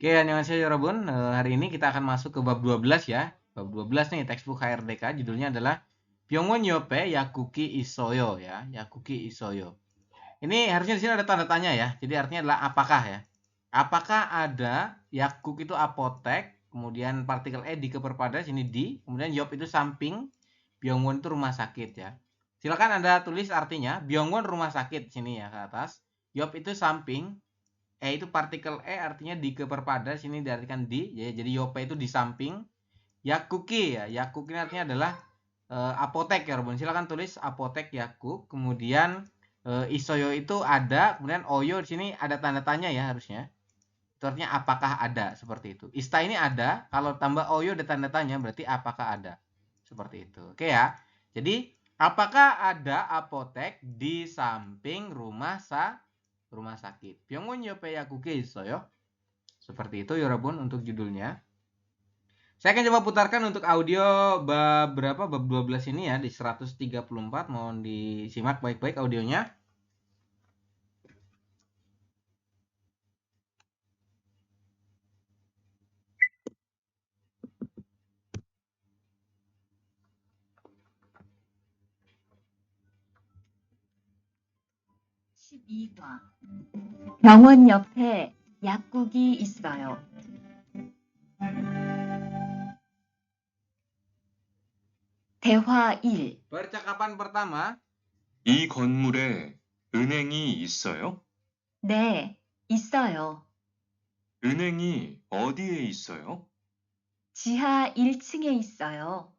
Oke, annyeonghaseyo yorobun. Hari ini kita akan masuk ke bab 12 ya. Bab 12 nih, textbook HRDK. Judulnya adalah Byongwon Yope Yakuki Isoyo ya. Yakuki Isoyo. Ini harusnya di sini ada tanda tanya ya. Jadi artinya adalah apakah ya. Apakah ada Yakuk itu apotek, kemudian partikel E di keperpada sini di, kemudian Yop itu samping, Byongwon itu rumah sakit ya. Silakan Anda tulis artinya. Byongwon rumah sakit sini ya ke atas. Yop itu samping, itu partikel E artinya di keperpada, sini diartikan di, ya, jadi Yope itu di samping. Yakuki ya, Yakuk ini artinya adalah apotek ya Robun. Silakan tulis apotek Yakuk. Kemudian Isoyo itu ada, kemudian Oyo di sini ada tanda tanya ya harusnya. Itu artinya apakah ada, seperti itu. Ista ini ada, kalau tambah Oyo ada tanda tanya berarti apakah ada. Seperti itu. Oke ya. Jadi apakah ada apotek di samping rumah sakit? Byongwon yope yakuke isoyo. Seperti itu yorobun untuk judulnya. Saya akan coba putarkan untuk audio bab berapa? Bab 12 ini ya di 134. Mohon disimak baik-baik audionya. 병원 옆에 약국이 있어요. 대화 1. Percakapan pertama. 이 건물에 은행이 있어요? 네, 있어요. 은행이 어디에 있어요? 지하 1층에 있어요.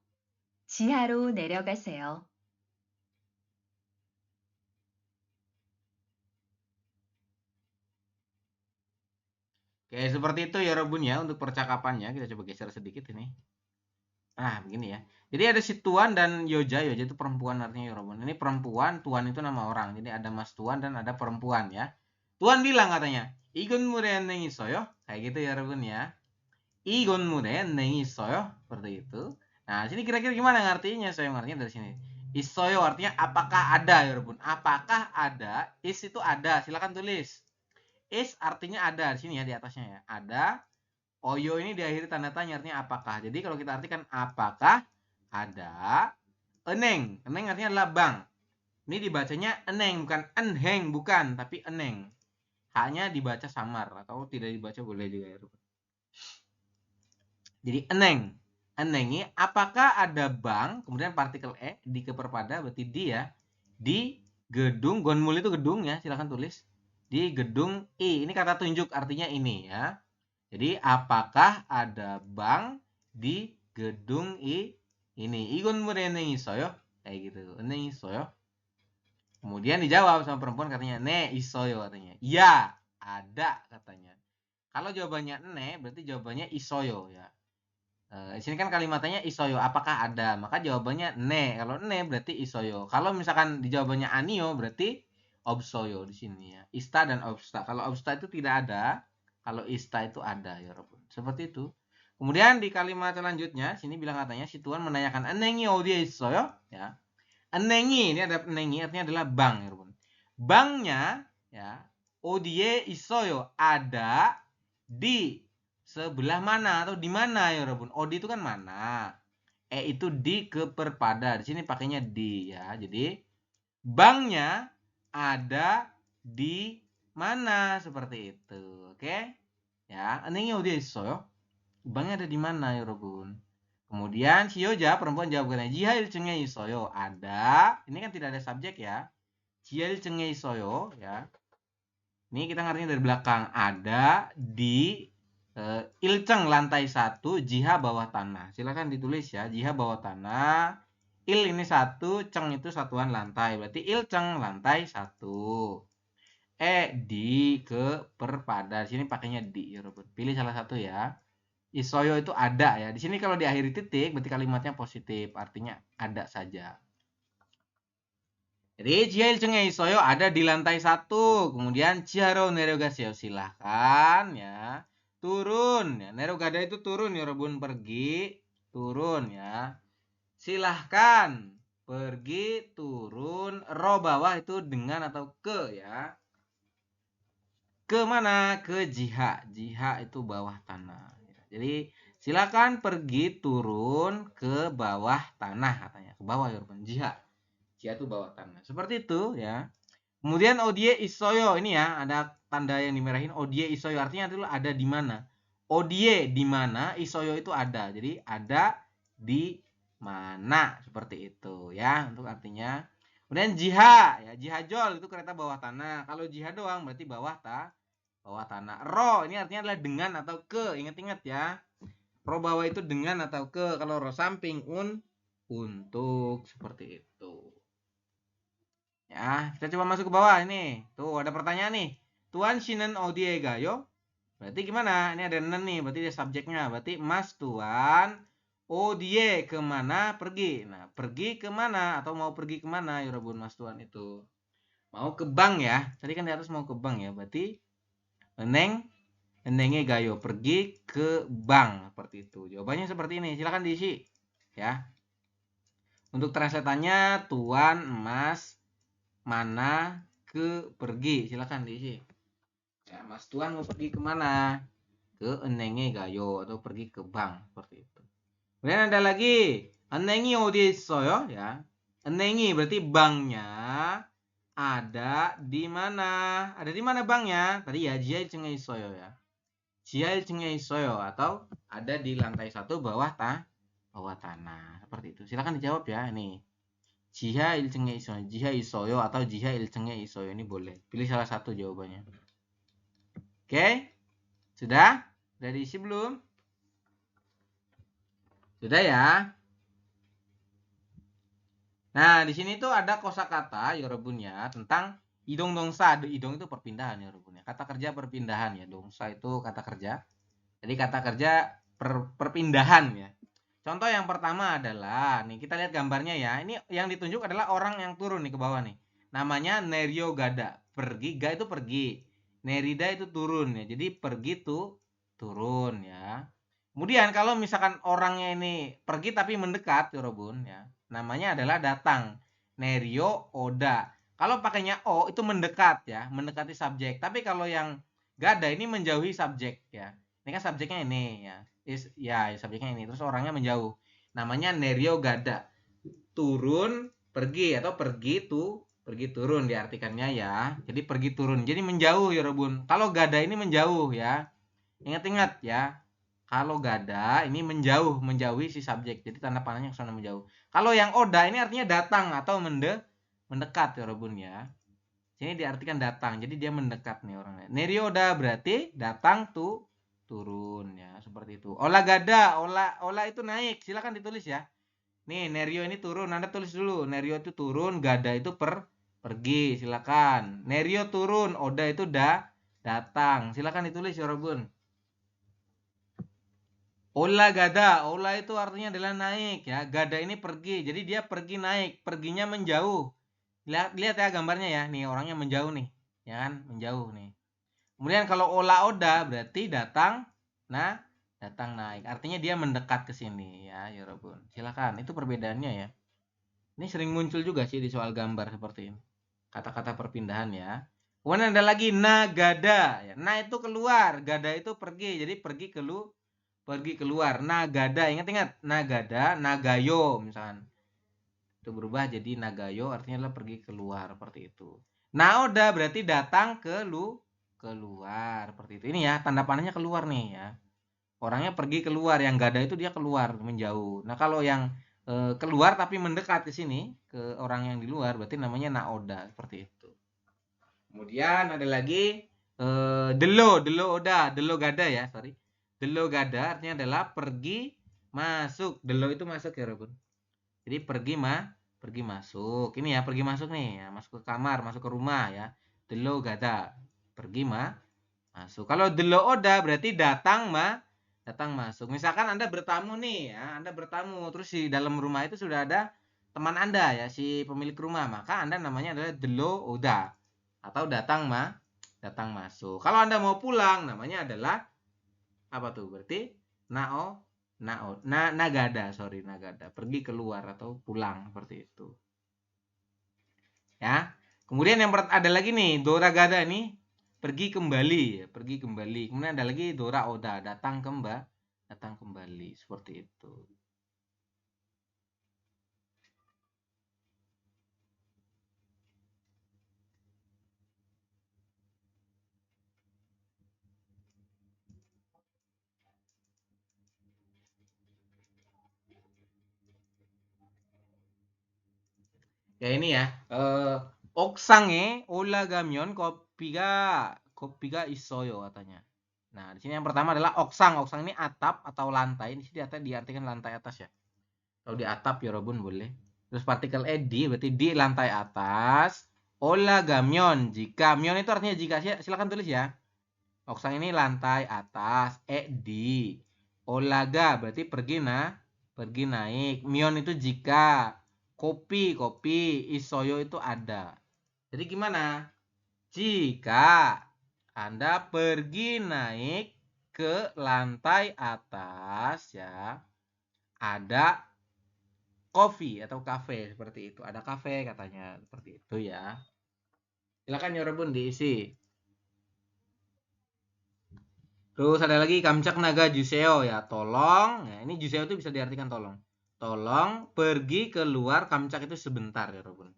지하로 내려가세요. Oke, seperti itu ya Robun ya untuk percakapannya. Kita coba geser sedikit ini. Nah, begini ya. Jadi ada si Tuan dan Yoja. Yoja itu perempuan artinya ya Robun. Ini perempuan, Tuan itu nama orang. Jadi ada Mas Tuan dan ada perempuan ya. Tuan bilang katanya, "이건 물에 은행이 있어요?" Kayak gitu ya Robun ya. "이건 물에 은행이 있어요?" Seperti itu. Nah, sini kira-kira gimana ngartinya? Saya ngartinya dari sini. Isoyo artinya apakah ada ya Robun. Apakah ada? Is itu ada. Silakan tulis. Is artinya ada di sini ya di atasnya ya. Ada. Oyo ini diakhiri tanda tanya artinya apakah. Jadi kalau kita artikan apakah ada eneng. Eneng artinya adalah bank. Ini dibacanya eneng bukan enheng, bukan, tapi eneng. Hanya dibaca samar atau tidak dibaca boleh juga ya. Jadi eneng. Enengi apakah ada bank, kemudian partikel E di keperpada berarti di ya. Di gedung, gonmul itu gedung ya, silakan tulis. Di gedung I. Ini kata tunjuk artinya ini ya. Jadi apakah ada bank di gedung I ini? Igon eneng isoyo. Kayak gitu. Eneng isoyo. Kemudian dijawab sama perempuan katanya, "Ne isoyo," katanya. Ya, ada katanya. Kalau jawabannya ne, berarti jawabannya isoyo ya. Di sini kan kalimatnya isoyo, apakah ada? Maka jawabannya ne. Kalau ne berarti isoyo. Kalau misalkan di jawabannya anio berarti obsoyo di sini ya. Ista dan obsta. Kalau obsta itu tidak ada, kalau ista itu ada ya Robun. Seperti itu. Kemudian di kalimat selanjutnya sini bilang katanya si Tuan menanyakan enengi odie isoyo ya. Enengi ini ada enengi artinya adalah bank ya Robun. Banknya ya odie isoyo ada di sebelah mana atau di mana ya Robun? Odi itu kan mana? Itu di keperpada. Di sini pakainya di ya. Jadi banknya ada di mana seperti itu. Oke? Ya, anehnya udah iso. Banknya ada di mana ya Robun? Kemudian si Yoja perempuan jawab katanya, "Jihal cengnya isoyo." Ada. Ini kan tidak ada subjek ya. Jihal cengnya isoyo ya. Ini kita ngartinya dari belakang. Ada di ilceng lantai 1, jiha bawah tanah. Silakan ditulis ya, jiha bawah tanah. Il ini 1, ceng itu satuan lantai. Berarti ilceng lantai 1. Di ke perpada. Di sini pakainya di ya, Robert. Pilih salah satu ya. Isoyo itu ada ya. Di sini kalau diakhiri titik berarti kalimatnya positif, artinya ada saja. Jadi jia ilcengnya isoyo ada di lantai 1. Kemudian jiharo nerogaseo silahkan ya. Turun ya. Nerogada itu turun ya Robun, pergi, turun ya. Silahkan pergi, turun. Ro bawah itu dengan atau ke ya. ke mana? Ke jiha. Jiha itu bawah tanah. Jadi silakan pergi turun ke bawah tanah katanya. Ke bawah ya, jiha. Jiha itu bawah tanah. Seperti itu ya. Kemudian odie isoyo ini ya, ada tanda yang dimerahin odie isoyo artinya itu ada di mana. Odie di mana, isoyo itu ada. Jadi ada di mana seperti itu ya untuk artinya. Kemudian jiha ya, jihajol itu kereta bawah tanah. Kalau jiha doang berarti bawah tanah. Ro ini artinya adalah dengan atau ke. Ingat-ingat ya. Ro bawah itu dengan atau ke. Kalau ro samping untuk seperti itu. Ya, kita coba masuk ke bawah ini. Tuh ada pertanyaan nih. Tuan Shinen odie gayo. Berarti gimana? Ini ada nen nih, berarti dia subjeknya. Berarti Mas Tuan odie kemana pergi. Nah, pergi kemana atau mau pergi kemana Yorobun Mas Tuan itu? Mau ke bank ya. Tadi kan di atas mau ke bank ya. Berarti enenge gayo pergi ke bank seperti itu. Jawabannya seperti ini. Silakan diisi ya. Untuk translatannya Tuan Mas mana ke pergi. Silakan diisi. Ya, Mas Tuan mau pergi kemana? Ke enenge gayo atau pergi ke bank seperti itu. Kemudian ada lagi enengi 어디에 있어요? Ya. Enengi berarti banknya ada di mana? Ada di mana banknya? Tadi ya 지하 1층에 있어요 ya. 지하 1층에 있어요 atau ada di lantai 1 bawah tanah. Seperti itu. Silakan dijawab ya ini. 지하 1층에 있어요. 지하 있어요 atau 지하 1층에 있어요 ini boleh. Pilih salah satu jawabannya. Oke? Sudah? Sudah diisi belum? Sudah ya? Nah, di sini tuh ada kosakata yorobun ya tentang idong dongsa. Idong itu perpindahan yorobun ya. Kata kerja perpindahan ya. Dongsa itu kata kerja. Jadi kata kerja perpindahan ya. Contoh yang pertama adalah nih kita lihat gambarnya ya. Ini yang ditunjuk adalah orang yang turun nih ke bawah nih. Namanya Neryo Gada. Pergi, ga itu pergi. Nerida itu turun ya. Jadi pergi tuh turun ya. Kemudian kalau misalkan orangnya ini pergi tapi mendekat yorobun ya. Namanya adalah datang. Neryo Oda. Kalau pakainya o itu mendekat ya, mendekati subjek. Tapi kalau yang gada ini menjauhi subjek ya. Ini kan subjeknya ini ya. Subjeknya ini. Terus orangnya menjauh. Namanya Neryo Gada. Turun, pergi atau pergi turun diartikannya ya. Jadi pergi turun. Jadi menjauh yorobun. Kalau gada ini menjauh ya. Ingat-ingat ya. Kalau gada ini menjauhi si subjek. Jadi tanda panahnya ke sana menjauh. Kalau yang oda ini artinya datang atau mendekat ya Robun ya. Sini diartikan datang. Jadi dia mendekat nih orangnya. Nerioda berarti datang turun ya, seperti itu. Ola gada, ola itu naik. Silakan ditulis ya. Nih, Nerio ini turun. Anda tulis dulu. Nerio itu turun, gada itu pergi. Silakan. Nerio turun, oda itu datang. Silakan ditulis ya Robun. Ola gada, ola itu artinya adalah naik ya. Gada ini pergi, jadi dia pergi naik, perginya menjauh. Lihat ya gambarnya ya, nih orangnya menjauh nih, ya kan, menjauh nih. Kemudian kalau ola oda berarti datang naik. Artinya dia mendekat ke sini ya, Yorobun. Silakan, itu perbedaannya ya. Ini sering muncul juga sih di soal gambar seperti ini. Kata-kata perpindahan ya. Kemudian ada lagi nagada ya. Na itu keluar, gada itu pergi, jadi pergi keluar. Nagada, ingat nagada, nagayo misalkan. Itu berubah jadi nagayo artinya adalah pergi keluar seperti itu. Naoda berarti datang keluar seperti itu. Ini ya tanda panahnya keluar nih ya. Orangnya pergi keluar, yang gada itu dia keluar menjauh. Nah, kalau yang keluar tapi mendekat ke sini ke orang yang di luar berarti namanya naoda seperti itu. Kemudian ada lagi delo gada ya, sorry. Delo gada artinya adalah pergi masuk. Delo itu masuk ya, Robun. Jadi pergi masuk. Ini ya, pergi masuk nih ya, masuk ke kamar, masuk ke rumah ya. Delo gada, pergi masuk. Kalau delo oda berarti datang masuk. Misalkan Anda bertamu nih ya, Anda bertamu terus di dalam rumah itu sudah ada teman Anda ya, si pemilik rumah, maka Anda namanya adalah delo oda atau datang masuk. Kalau Anda mau pulang namanya adalah apa tuh? Berarti nagada, pergi keluar atau pulang seperti itu. Ya. Kemudian yang ada lagi nih, doragada nih. pergi kembali ya, pergi kembali. Kemudian ada lagi dora oda, datang kembali seperti itu. Ya ini ya, 옥상에 올라가면 kopi가 있어요 katanya. Nah, di sini yang pertama adalah oksang. Oksang ini atap atau lantai. Di sini diartikan lantai atas ya. Kalau di atap ya Robun boleh. Terus partikel di berarti di lantai atas. 올라가면 jika mion itu artinya jika, silakan tulis ya. Oksang ini lantai atas, di. Olaga berarti pergi naik. Mion itu jika. Kopi isoyo itu ada. Jadi gimana? Jika Anda pergi naik ke lantai atas ya, ada coffee atau cafe seperti itu. Ada cafe katanya seperti itu ya. Silakan ya Rebun diisi. Terus ada lagi kamcak naga juseo ya, tolong. Ya, ini juseo itu bisa diartikan tolong. Tolong pergi keluar kamcak itu sebentar ya Robun.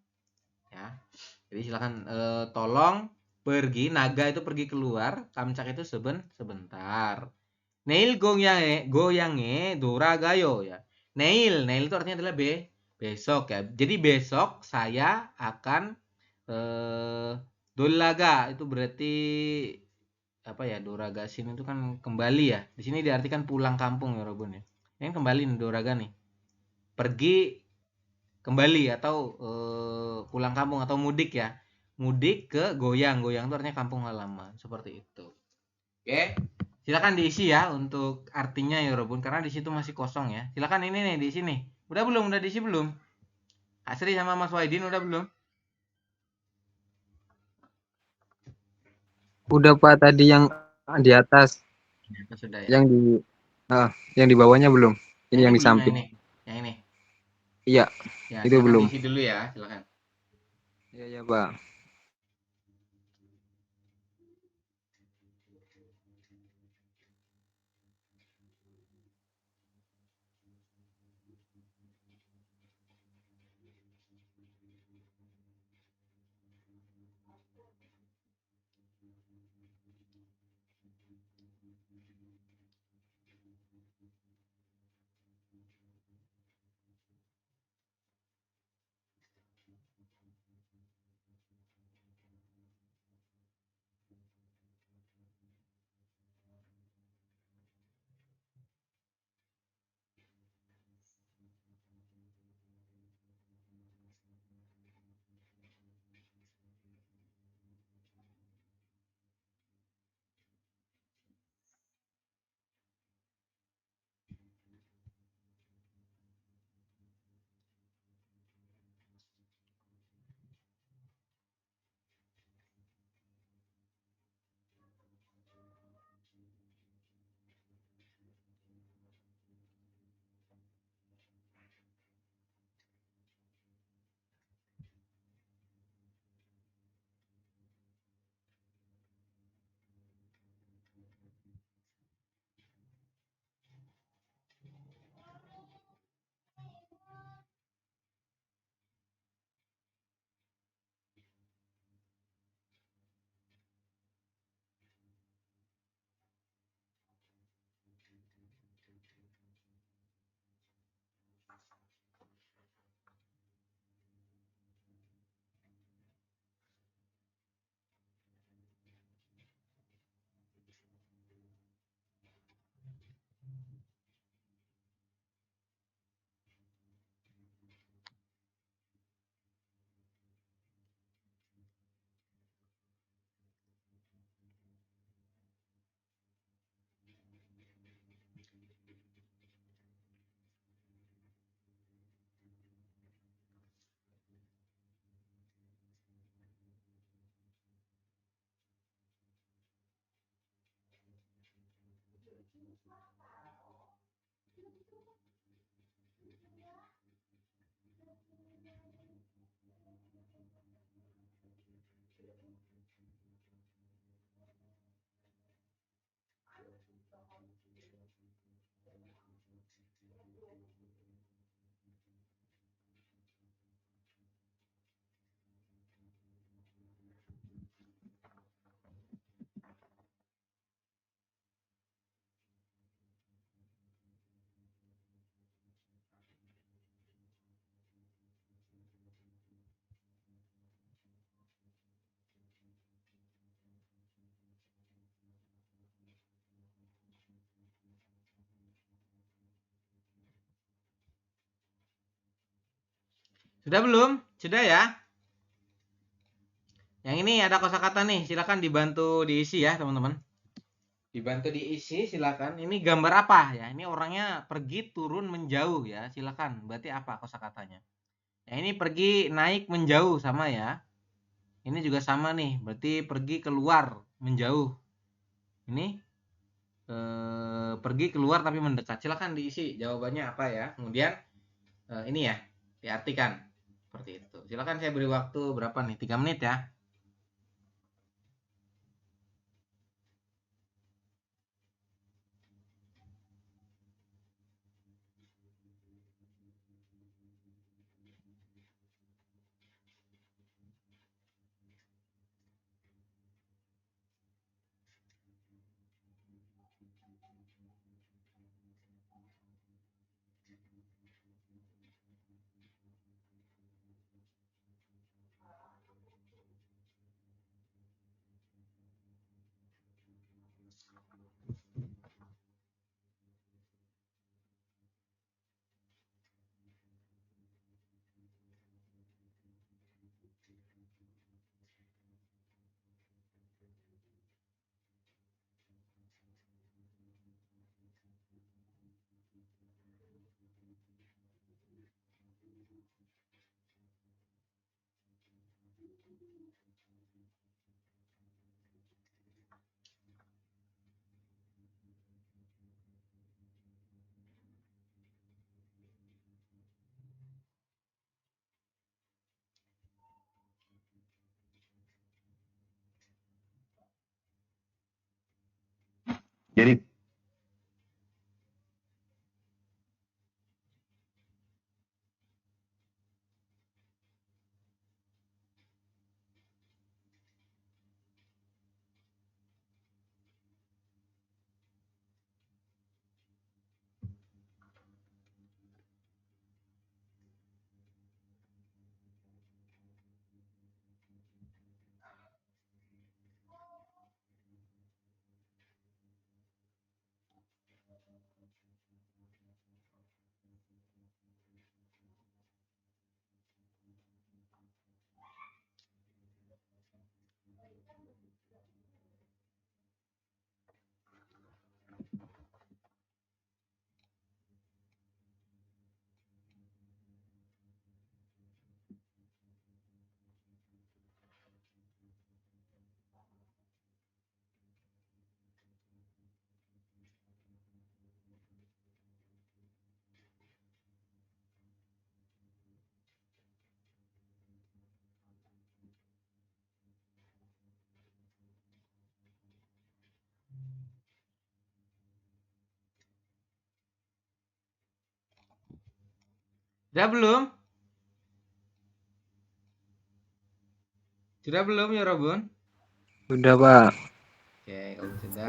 Ya. Jadi silakan tolong pergi, naga itu pergi keluar, kamcak itu sebentar. Neil goyange doragayo ya. Neil itu artinya adalah besok ya. Jadi besok saya akan dolaga itu berarti apa ya, doragasin itu kan kembali ya. Di sini diartikan pulang kampung ya Robun ya. Ini kembali nih doraga nih. Pergi kembali atau pulang kampung atau mudik ya. Mudik ke goyang itu artinya kampung halaman seperti itu. Oke, silakan diisi ya untuk artinya ya Robun, karena di situ masih kosong ya. Silakan ini nih di sini. Udah diisi belum? Asri sama Mas Waidin udah belum? Udah Pak, tadi yang di atas, Ya, sudah ya. yang di bawahnya belum. Ini yang di belum, samping. yang ini. Iya, Ya, itu silakan belum. diisi dulu ya, silakan. Iya Pak. Sudah belum? Sudah ya? Yang ini ada kosakata nih, silakan dibantu diisi ya, teman-teman. Dibantu diisi, silakan. Ini gambar apa ya? Ini orangnya pergi, turun, menjauh ya. Silakan. Berarti apa kosakatanya? Ya, ini pergi, naik, menjauh sama ya. Ini juga sama nih, berarti pergi, keluar, menjauh. Ini pergi, keluar tapi mendekat. Silakan diisi jawabannya apa ya. Kemudian ini ya, diartikan seperti itu. Silakan, saya beri waktu berapa nih? 3 menit ya. Jadi Sudah belum? Sudah belum ya, Robun? Udah, Pak. Oke, kalau sudah.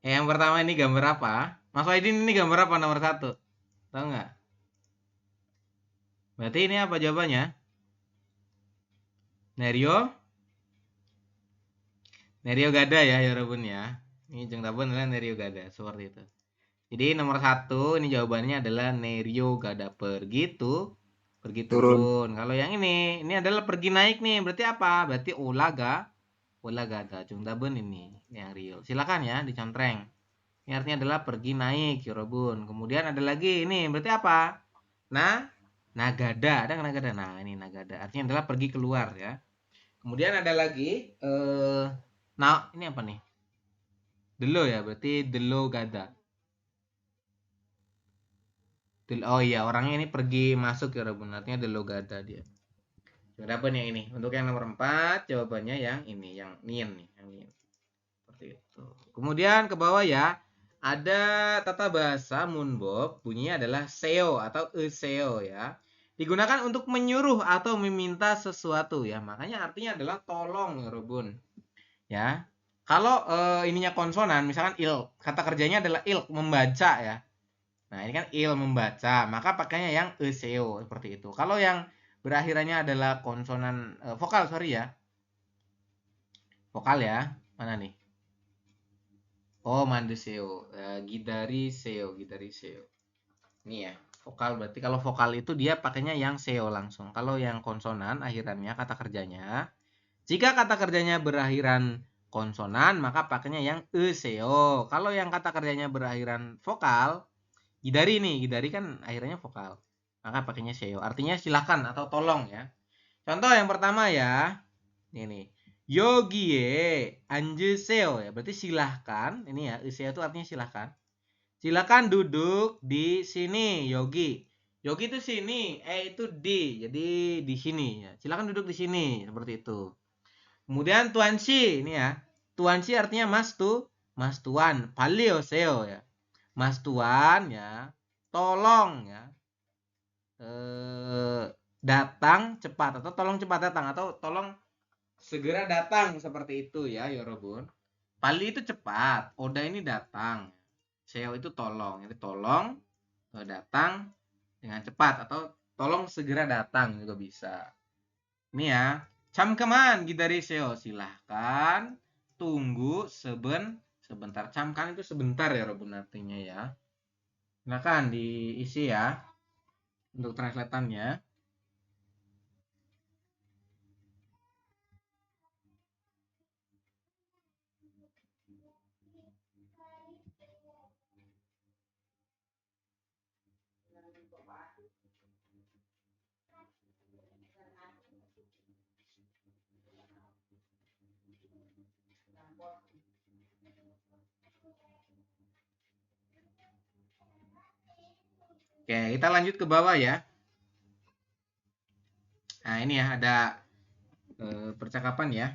Yang pertama ini gambar apa? Mas Waidin, ini gambar apa nomor 1? Tahu nggak? Berarti ini apa jawabannya? Nerio? Nerio Gada ya, Robun ya. Ini Jeng Tabun adalah Nerio Gada, seperti itu. Jadi nomor 1 ini jawabannya adalah Nerio Gada, pergi turun. Kalau yang ini adalah pergi naik nih. Berarti apa? Berarti Olaga Gada. Jeng Tabun ini yang real. Silakan ya dicontreng. Ini artinya adalah pergi naik, Yorobun. Kemudian ada lagi ini, berarti apa? Nagada, ada nagada. Nah, ini nagada. Artinya adalah pergi keluar ya. Kemudian ada lagi nah, ini apa nih? Delo ya, berarti Delo Gada. Oh iya, orangnya ini pergi masuk, Yorobun. Artinya Delo Gada dia. Berapa nih yang ini? Untuk yang nomor 4 jawabannya yang ini, yang Nien nih, yang Nien. Seperti itu. Kemudian ke bawah ya. Ada tata bahasa Munbob, bunyinya adalah seo atau seo ya. Digunakan untuk menyuruh atau meminta sesuatu ya. Makanya artinya adalah tolong, Robun. Ya. Kalau ininya konsonan, misalkan il, kata kerjanya adalah il, membaca ya. Nah, ini kan il membaca, maka pakainya yang eseo seperti itu. Kalau yang berakhirannya adalah konsonan vokal, sorry ya. Vokal ya. Mana nih? Oh, mandeseo. Gidariseo. Ini ya, vokal berarti kalau vokal itu dia pakainya yang seo langsung. Kalau yang konsonan akhirannya kata kerjanya, jika kata kerjanya berakhiran konsonan, maka pakainya yang eseo. Kalau yang kata kerjanya berakhiran vokal, gidari kan akhirnya vokal. Maka pakainya seo. Artinya silakan atau tolong ya. Contoh yang pertama ya. Ini. Yogie anjeseo ya. Berarti silahkan. Ini ya, eseo itu artinya silahkan. Silakan duduk di sini, Yogi. Yogi itu sini, itu di. Jadi di sini ya. Silakan duduk di sini, seperti itu. Kemudian Tuan Si, ini ya. Tuan Si artinya Mas Tuan, palioseo ya. Mas Tuan ya, tolong ya. Datang cepat atau tolong cepat datang atau tolong segera datang seperti itu ya, Yorobun. Pali itu cepat, Oda ini datang. Seo itu tolong. Jadi tolong datang dengan cepat atau tolong segera datang juga bisa. Ini ya. Camkeman gidari seo. Silahkan tunggu sebentar. Camkan itu sebentar ya Robun artinya ya. Silakan diisi ya untuk translatannya. Oke, kita lanjut ke bawah ya. Nah, ini ya ada percakapan ya.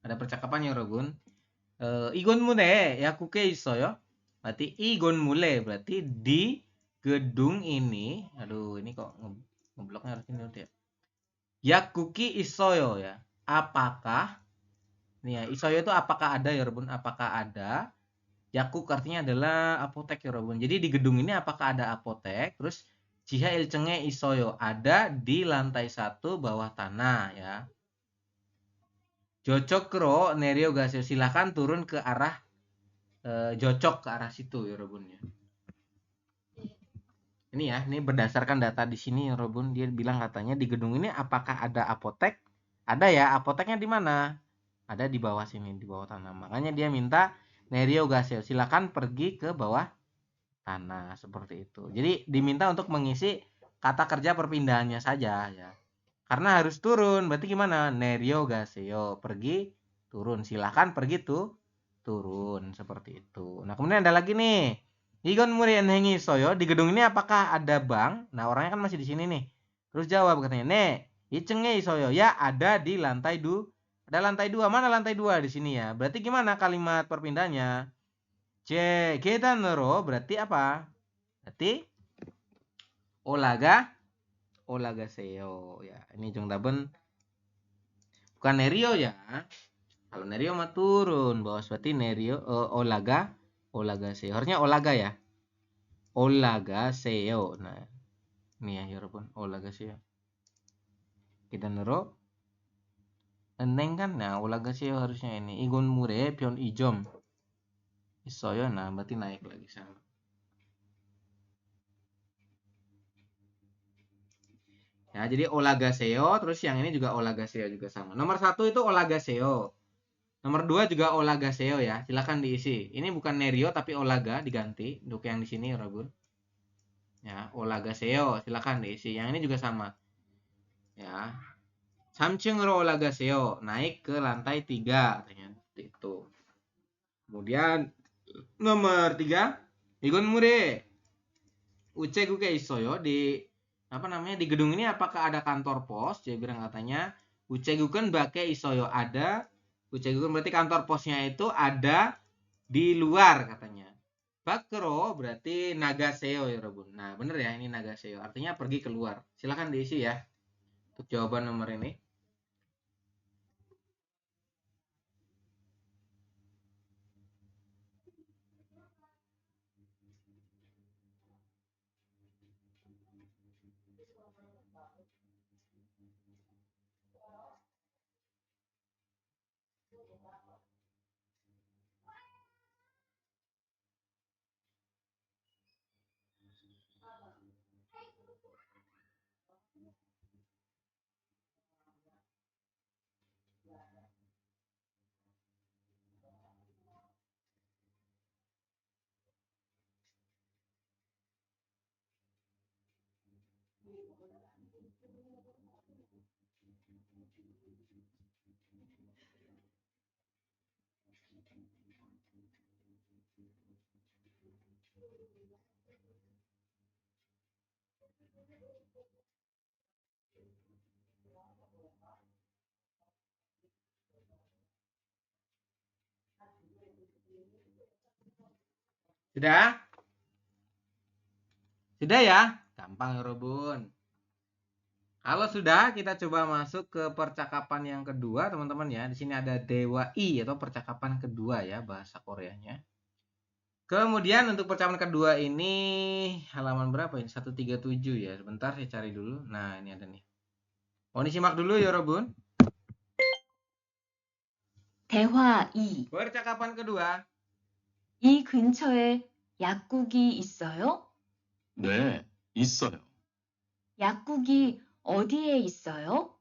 Ada percakapan ya, Robun. Igon mule ya kuke isoyo. Berarti igon mule berarti di gedung ini. Aduh, ini kok ngebloknya harus ini ya. Yakuki isoyo ya. Apakah nih ya, isoyo itu apakah ada ya, Robun? Apakah ada? Yakuk artinya adalah apotek ya, Robun. Jadi di gedung ini apakah ada apotek? Terus Jiha ilcenge isoyo ada di lantai 1 bawah tanah ya. Jocokro nerio gaseo silahkan turun ke arah jocok ke arah situ ya, Robun ya. Ini ya, ini berdasarkan data di sini ya, Robun. Dia bilang katanya di gedung ini apakah ada apotek? Ada ya, apoteknya di mana? Ada di bawah sini, di bawah tanah. Makanya dia minta nerio gaseo silakan pergi ke bawah tanah seperti itu. Jadi diminta untuk mengisi kata kerja perpindahannya saja ya. Karena harus turun, berarti gimana? Nerio gaseo pergi turun. Silakan pergi tuh turun seperti itu. Nah, kemudian ada lagi nih. Igon Murian Hengi Soyo di gedung ini apakah ada bank? Nah, orangnya kan masih di sini nih. Terus jawab katanya, "Ne, Icenge Soyo ya ada di lantai 2. Ada lantai 2. Mana lantai 2 di sini ya? Berarti gimana kalimat perpindahannya? C, kedanero berarti apa? Berarti olaga seo ya. Ini Jong Daben bukan Nerio ya. Kalau Nerio mah turun, bos. Berarti Nerio olaga seo. Harusnya olaga ya. Olaga seo. Nah, ini ya Yorobun, olaga seo. Kita nero eneng kan? Nah, olaga seo harusnya ini. Igon mure pion ijom. Isoyo nah berarti naik lagi sama. Ya, jadi olaga seo terus yang ini juga olaga seo juga sama. Nomor 1 itu olaga seo. Nomor 2 juga olaga seo ya. Silakan diisi. Ini bukan Nerio tapi olaga diganti untuk yang di sini Robun. Ya, olaga seo silakan diisi. Yang ini juga sama. Ya. 3층으로 올라가세요. Naik ke lantai 3 katanya seperti itu. Kemudian nomor 3, 이건 물에 우체국에 있어요. Di apa namanya? Di gedung ini apakah ada kantor pos? Dia bilang katanya 우체국은 밖에 있어요. Ada 우체국은 berarti kantor posnya itu ada di luar katanya. Bakro berarti nagaseo ya, Robun. Nah, bener ya ini nagaseo. Artinya pergi keluar. Silakan diisi ya. Untuk jawaban nomor ini. Sudah? Sudah ya? Gampang ya, Robun. Kalau sudah, kita coba masuk ke percakapan yang kedua, teman-teman ya. Di sini ada Dewa I atau percakapan kedua ya, bahasa Koreanya. Kemudian untuk percakapan kedua ini halaman berapa ini? 137 ya. Sebentar saya cari dulu. Nah, ini ada nih. Oh, ini simak dulu ya, Robun. 대화 2. Percakapan kedua. 이 근처에 약국이 있어요? 네, 있어요. 약국이 어디에 있어요?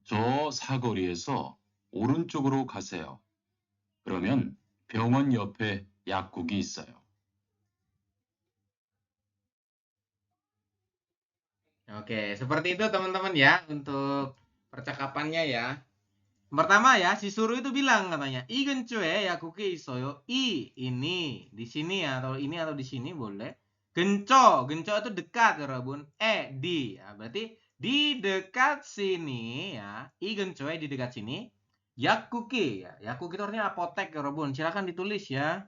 저 사거리에서 오른쪽으로 가세요. 그러면 병원 옆에 약국이 있어요. Oke, seperti itu teman-teman ya untuk percakapannya ya. Pertama ya, si Suru itu bilang katanya, "I 근처에 약국이 있어요." I ini di sini ya, atau ini atau di sini boleh. 근처 itu dekat ya, Rabun. Di ya, berarti di dekat sini ya. I 근처에 di dekat sini. 약국이 ya. 약국 itu artinya apotek ya, Rabun. Silakan ditulis ya.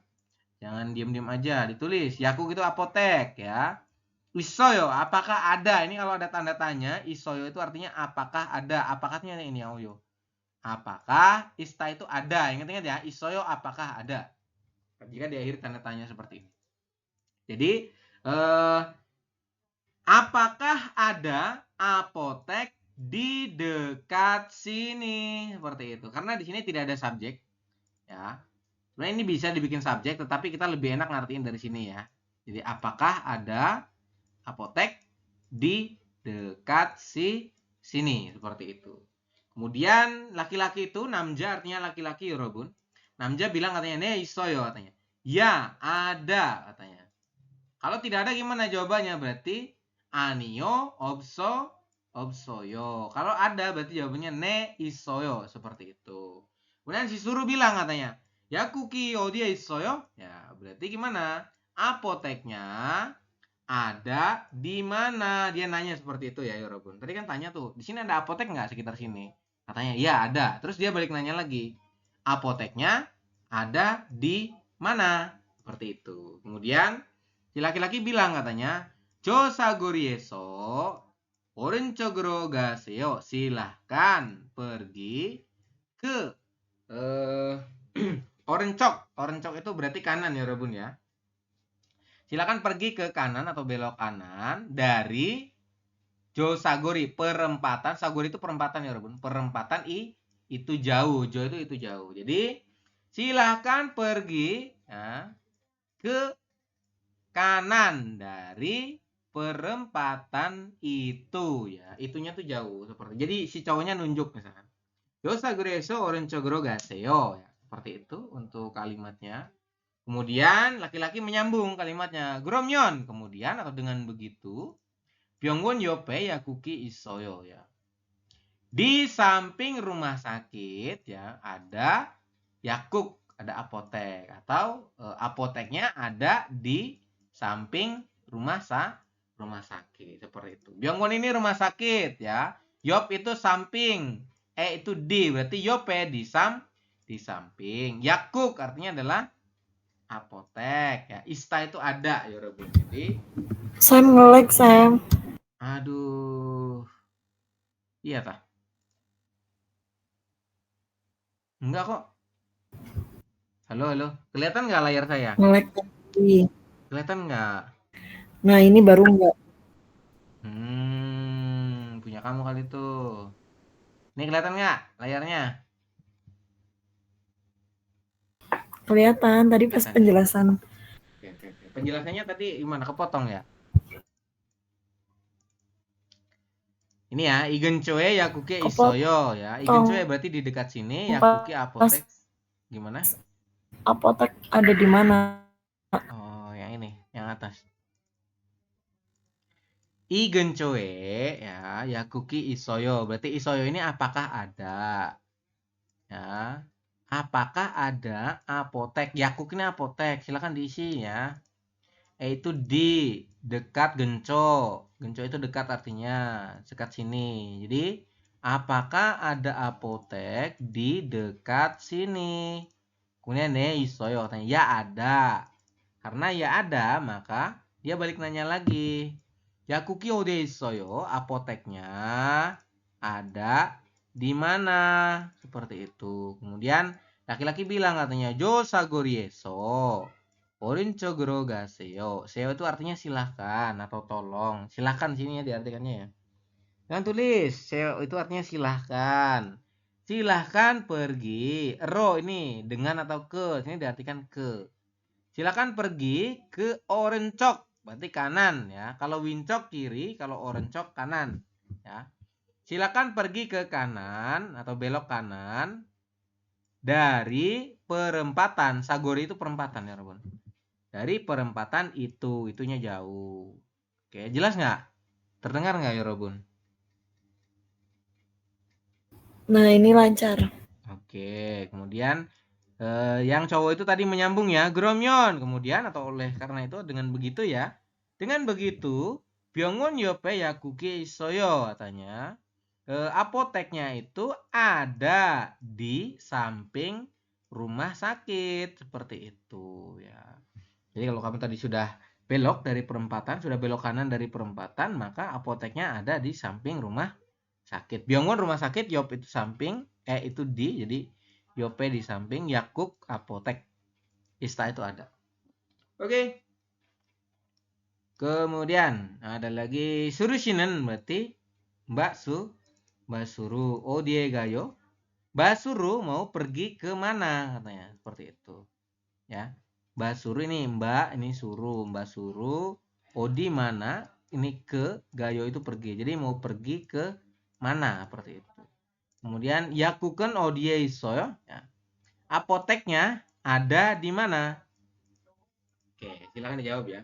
Jangan diam-diam aja, ditulis. Yakuk itu apotek ya. Isoyo, apakah ada? Ini kalau ada tanda tanya, isoyo itu artinya apakah ada? Apakahnya ini Aoyo. Apakah ista itu ada? Ingat-ingat ya, isoyo apakah ada? Jika di akhir tanda tanya seperti ini. Jadi, apakah ada apotek di dekat sini? Seperti itu. Karena di sini tidak ada subjek. Ya. Sebenarnya ini bisa dibikin subjek, tetapi kita lebih enak ngertiin dari sini ya. Jadi, apakah ada apotek di dekat sini? Seperti itu. Kemudian laki-laki itu namja artinya laki-laki ya Robun. Namja bilang katanya ne isoyo katanya. Ya, ada katanya. Kalau tidak ada gimana jawabannya? Berarti anio obsoyo. Kalau ada berarti jawabannya ne isoyo seperti itu. Kemudian si Suru bilang katanya, "Yakuki odia isoyo?" Ya, berarti gimana? Apoteknya ada di mana? Dia nanya seperti itu ya, Yorobun. Tadi kan tanya tuh, di sini ada apotek nggak sekitar sini? Katanya, ya ada. Terus dia balik nanya lagi, apoteknya ada di mana? Seperti itu. Kemudian si laki-laki bilang katanya, Josagorieso orenchogoro gaseyo. Silahkan pergi ke orencok. Orencok itu berarti kanan ya, Robun ya. Silakan pergi ke kanan atau belok kanan dari Josagori, perempatan. Sagori itu perempatan ya, Robun. Perempatan itu jauh. Jo itu jauh. Jadi silahkan pergi ya, ke kanan dari perempatan itu ya. Itunya tuh jauh seperti. Jadi si cowoknya nunjuk misalkan. Josagori eso orenchogoro gaseyo ya. Seperti itu untuk kalimatnya. Kemudian laki-laki menyambung kalimatnya. Gromyon. Kemudian atau dengan begitu, Byongwon yope yakuki isoyo ya. Di samping rumah sakit ya ada yakuk, ada apotek atau apoteknya ada di samping rumah sakit seperti itu. Byongwon ini rumah sakit ya. Yop itu samping. Itu di, berarti yope di samping. Yakuk artinya adalah apotek ya. Ista itu ada ya Robin. Jadi Sam nge-lag, Sam. aduh. Iya tah? Enggak kok. Halo. Kelihatan nggak layar saya? Nge-lag tadi. Kelihatan nggak? Nah, ini baru nggak. Punya kamu kali itu. Ini kelihatan nggak layarnya? Kelihatan tadi pas Kelihatan ya? penjelasan. Oke. Penjelasannya tadi gimana? Kepotong ya? Ini ya, igencoe yakuke isoyo ya. Igencoe berarti di dekat sini, yakuke apotek. Gimana? Apotek ada di mana? Oh, yang ini, yang atas. I 근처에 ya 약국이 있어요. Berarti isoyo ini apakah ada? Ya. Apakah ada apotek? Yakuk ini apotek. Silakan diisi ya. Itu di dekat genco. Genco itu dekat artinya dekat sini. Jadi apakah ada apotek di dekat sini? Kemudian isoyo katanya ya ada. Karena ya ada, maka dia balik nanya lagi. Yakuki ode isoyo, apoteknya ada di mana? Seperti itu. Kemudian laki-laki bilang katanya Jo sagorieso. Orinchogoro gaseyo. Seo itu artinya silahkan atau tolong. Silahkan sini ya diartikannya ya. Jangan tulis. Seo itu artinya silahkan. Silahkan pergi. Ro ini dengan atau ke. Sini diartikan ke. Silahkan pergi ke Orencok. Berarti kanan ya. Kalau Wincok kiri, kalau Orencok kanan. Ya. Silakan pergi ke kanan atau belok kanan dari perempatan. Sagori itu perempatan ya, Robon. Dari perempatan itu, itunya jauh. Oke, jelas nggak? Terdengar nggak ya, Robun? Nah, ini lancar. Oke, kemudian yang cowok itu tadi menyambung ya, Gromyon. Kemudian atau oleh karena itu dengan begitu ya, dengan begitu Byongon yope yakuki isoyo katanya. Apoteknya itu ada di samping rumah sakit seperti itu ya. Jadi kalau kamu tadi sudah belok dari perempatan, sudah belok kanan dari perempatan, maka apoteknya ada di samping rumah sakit. Byongwon rumah sakit, Yop itu samping, itu di, jadi Yope di samping, Yakuk apotek. Ista itu ada. Oke. Kemudian ada lagi Surushinen berarti Mbak Suru. Oh dia gayo. Mbak Suru mau pergi ke mana katanya seperti itu. Ya. Mbak Suru ini Mbak, ini suruh. Mbak Suru. Odi mana? Ini ke. Gayo itu pergi. Jadi mau pergi ke mana? Seperti itu. Kemudian Yakuken Odie Isoyo. Ya. Apoteknya ada di mana? Oke, silakan dijawab ya.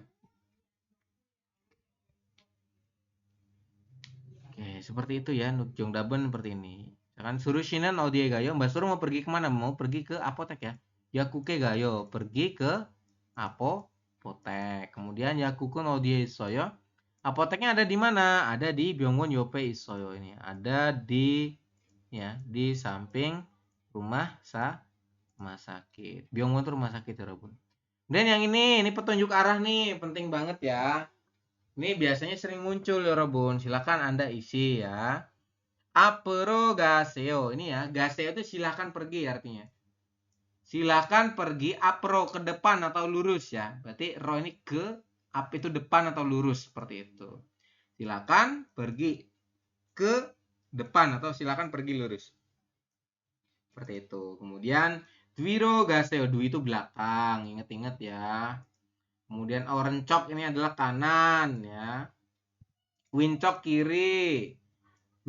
Oke, seperti itu ya. Nukjong Daben seperti ini. Kan suruh Shinan Odie Gayo. Mbak Suru mau pergi kemana? Mau pergi ke apotek ya. Yakuke Gayo. Pergi ke apotek. Kemudian Yakukun Odie Isoyo. Apoteknya ada di mana? Ada di Byongwon Yope Isoyo ini. Ada di ya, di samping rumah sakit. Byongwon itu rumah sakit ya, Bun. Dan yang ini petunjuk arah nih, penting banget ya. Ini biasanya sering muncul ya, Bun. Silakan Anda isi ya. Apero gaseo. Ini ya, gaseo itu silakan pergi artinya. Silakan pergi apro ke depan atau lurus ya. Berarti ro ini ke, ap itu depan atau lurus seperti itu. Silakan pergi ke depan atau silakan pergi lurus. Seperti itu. Kemudian dwiro gaseo, dwi itu belakang, ingat-ingat ya. Kemudian orencok ini adalah kanan ya. Wincok kiri.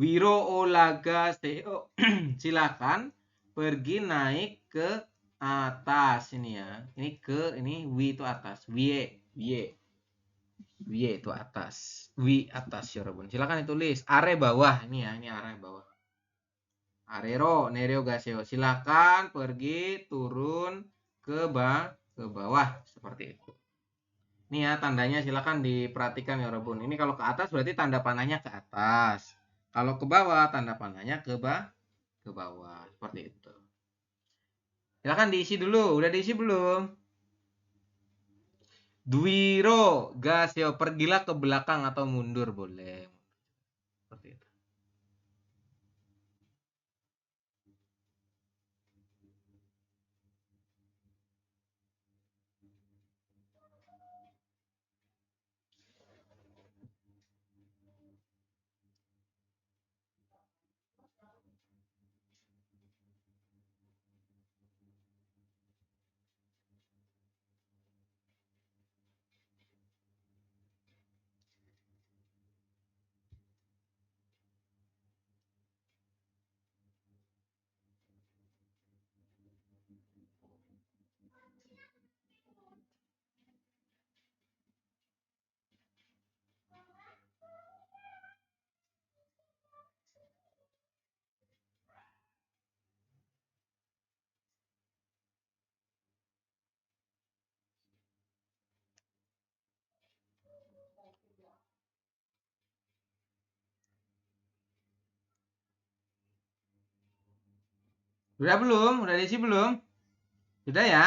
Wiro olaga seo. Silakan pergi naik ke atas ini ya. Ini wi itu atas. Wie itu atas. Wi atas ya, Robun. Silakan ditulis. Are bawah ini ya, ini are bawah. Arero, nereo gaseo. Silakan pergi turun ke bawah seperti itu. Ini ya tandanya silakan diperhatikan ya, Robun. Ini kalau ke atas berarti tanda panahnya ke atas. Kalau ke bawah tanda panahnya ke bawah seperti itu. Silakan diisi dulu. Udah diisi belum? Dwiro gaseo, pergilah ke belakang atau mundur boleh. Seperti itu. Udah belum? Udah diisi belum? Sudah ya?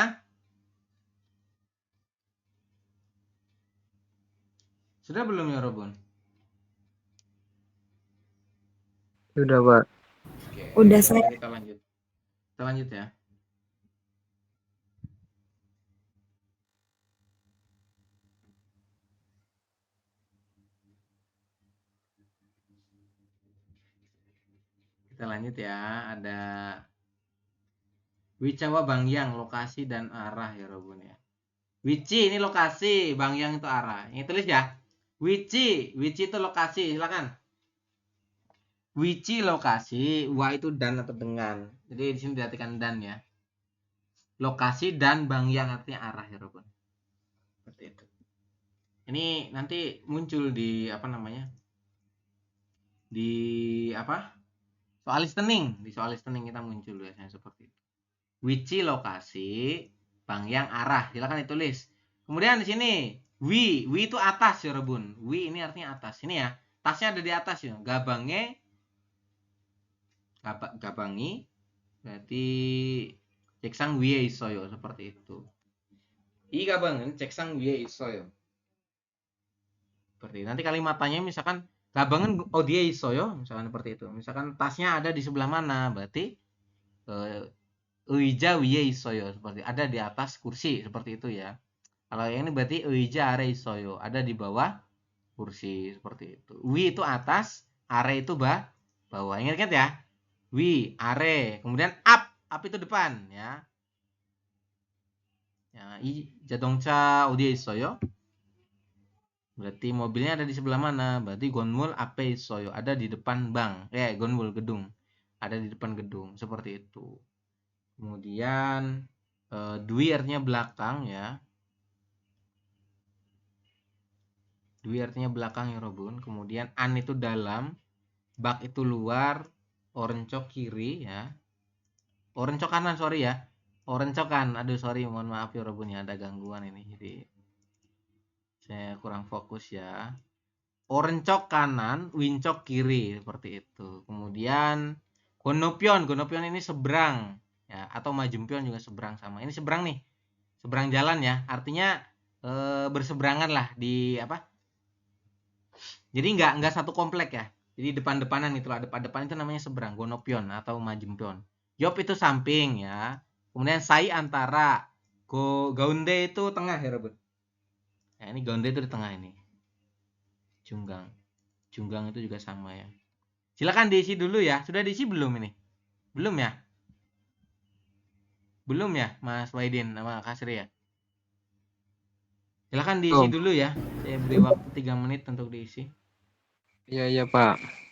Sudah belum ya Robun? Sudah, Pak. Oke, Udah sudah saya. kita lanjut. Kita lanjut ya. Kita lanjut ya. Ada Wicawa Bangyang, lokasi dan arah ya Robun ya. Wici ini lokasi, Bangyang itu arah. Ini tulis ya. Wici itu lokasi, silakan. Wici lokasi, wa itu dan atau dengan. Jadi di sini diartikan dan ya. Lokasi dan Bangyang artinya arah ya Robun. Seperti itu. Ini nanti muncul di apa namanya? Di apa? Soal listening, di soal listening kita muncul biasanya seperti itu. Wici lokasi, Bangyang arah. Silakan ditulis. Kemudian di sini wi itu atas ya Rebun. Wi ini artinya atas. Ini ya. Tasnya ada di atas ya. Gabangi berarti ceksang wiye isoyo seperti itu. I gabangen ceksang wiye isoyo. Seperti itu. Nanti kalimatnya misalkan gabangen odie isoyo misalkan seperti itu. Misalkan tasnya ada di sebelah mana berarti Uija wiye isoyo seperti ada di atas kursi seperti itu ya. Kalau yang ini berarti uija are isoyo ada di bawah kursi seperti itu. Wi itu atas, are itu bawah. Ingat ya. Wi, are, kemudian up itu depan ya. Ya, i 자동차 어디에 있어요? Berarti mobilnya ada di sebelah mana? Berarti gonmul ape isoyo ada di depan bank. Gonmul gedung. Ada di depan gedung seperti itu. Kemudian dwi artinya belakang ya. Dwi artinya belakang ya Robun. Kemudian an itu dalam, bak itu luar, orencok kiri ya. Orencok kanan sorry ya. Orencok kan. Aduh sorry mohon maaf ya Robun ya ada gangguan ini. Jadi saya kurang fokus ya. Orencok kanan, wincok kiri seperti itu. Kemudian gonopion ini seberang ya atau majempion juga seberang sama. Ini seberang nih. Seberang jalan ya. Artinya berseberangan lah di apa? Jadi nggak satu komplek ya. Jadi depan-depanan itulah depan-depan itu namanya seberang, gonopion atau majempion. Yop itu samping ya. Kemudian sai antara, gaunde itu tengah ya Robert. Ya ini gaunde itu di tengah ini. Junggang itu juga sama ya. Silakan diisi dulu ya. Sudah diisi belum ini? Belum ya? Belum ya Mas Waidin sama Kasri ya? Silakan diisi dulu ya. Saya beri waktu 3 menit untuk diisi. Iya, Pak.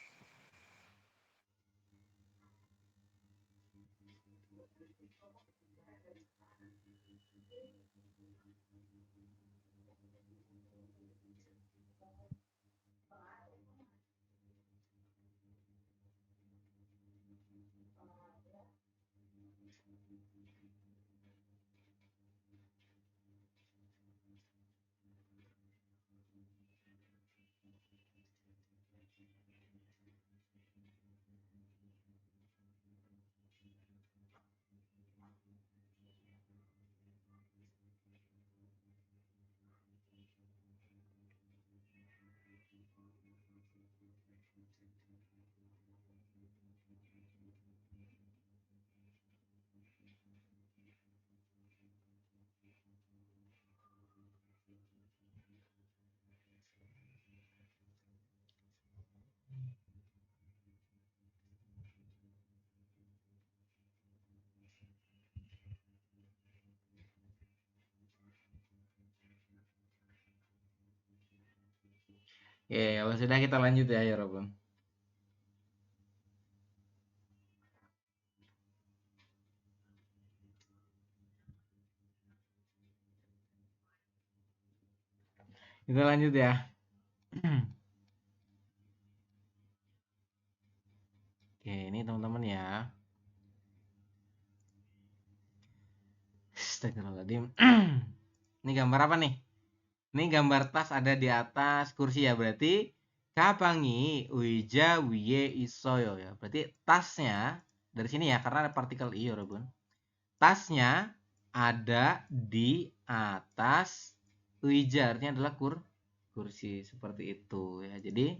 Oke, kalau sudah kita lanjut ya Robun. Kita lanjut ya. Oke, ini teman-teman ya. Astagfirullahaladzim. Ini gambar apa nih? Ini gambar tas ada di atas kursi ya. Berarti kapangi uija wiye isoyo ya. Berarti tasnya Dari sini ya, karena ada partikel i, Yorobun. Tasnya ada di atas 의자, artinya adalah kursi, seperti itu ya. Jadi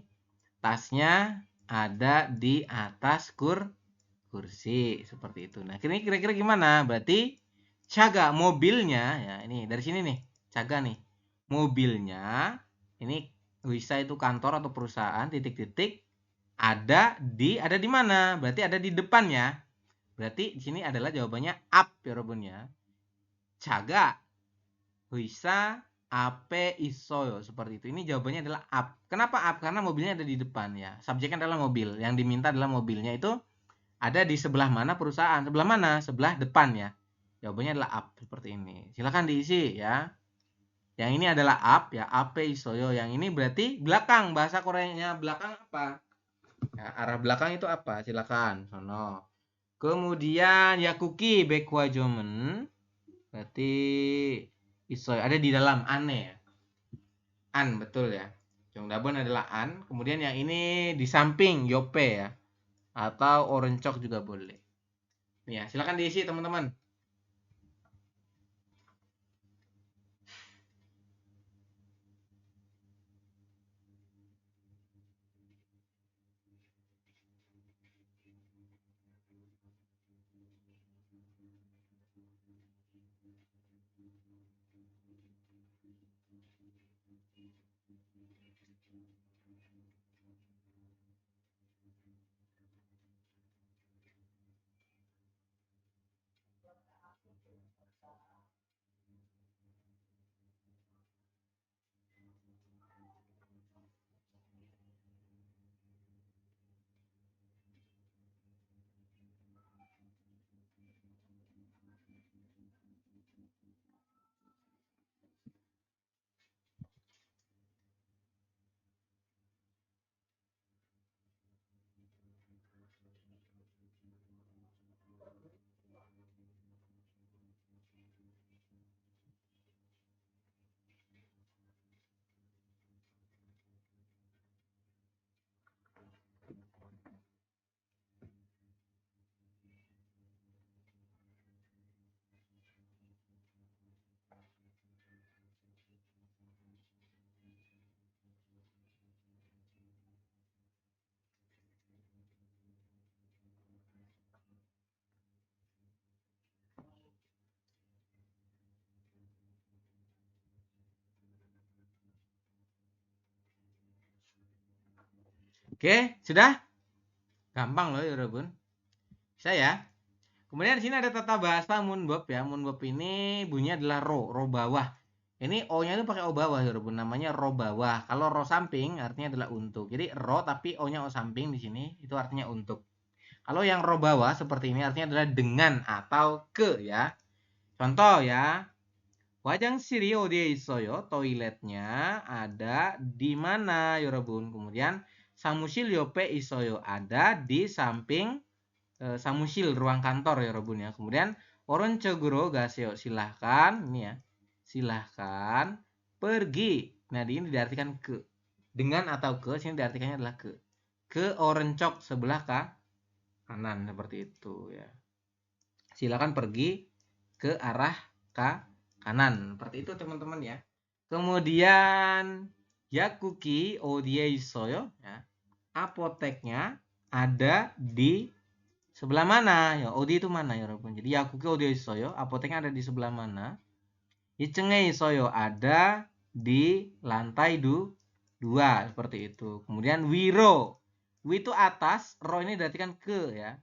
tasnya ada di atas kursi, seperti itu. Nah, ini kira-kira gimana? Berarti Caga mobilnya ya, ini dari sini nih, Caga nih. Mobilnya ini bisa itu kantor atau perusahaan titik-titik ada di mana? Berarti ada di depan ya. Berarti di sini adalah jawabannya up ya, Robun ya. Caga bisa ape isoyo, seperti itu. Ini jawabannya adalah up. Kenapa up? Karena mobilnya ada di depan ya. Subjeknya adalah mobil. Yang diminta adalah mobilnya itu ada di sebelah mana perusahaan? Sebelah mana? Sebelah depan ya. Jawabannya adalah up, seperti ini. Silakan diisi ya. Yang ini adalah up ya, ape isoyo. Yang ini berarti belakang. Bahasa Koreanya belakang apa? Ya, arah belakang itu apa? Silakan. Sono. Kemudian yakuki bekwajomen berarti isoyo ada di dalam ane ya. An, betul ya. Jongdabon adalah an. Kemudian yang ini di samping yope ya. Atau orencok juga boleh. Ya, silakan diisi teman-teman. Oke, sudah? Gampang loh ya, Robun. Bisa ya? Kemudian di sini ada tata bahasa munbob ya. Munbob ini bunyinya adalah ro bawah. Ini o-nya itu pakai o bawah ya, Robun. Namanya ro bawah. Kalau ro samping artinya adalah untuk. Jadi ro tapi o-nya o samping di sini itu artinya untuk. Kalau yang ro bawah seperti ini artinya adalah dengan atau ke ya. Contoh ya. Wajang siri odie isoyo, toiletnya ada di mana ya, Robun. Kemudian samusil yope isoyo ada di samping samusil, ruang kantor ya, Robun ya. Kemudian oronchoguro gaseo, silahkan ini ya. Silahkan pergi. Nah, ini diartikan ke. Dengan atau ke, sini diartikannya adalah ke. Ke orencok sebelah kanan seperti itu ya. Silahkan pergi ke arah kanan. Seperti itu teman-teman ya. Kemudian yakuki odie isoyo ya. Apoteknya ada di sebelah mana ya? Odi itu mana ya, Robun? Jadi yakuki odi isoyo, apoteknya ada di sebelah mana? Ichenge isoyo ada di lantai 2 seperti itu. Kemudian wiro. Wi itu atas, ro ini diartikan ke ya.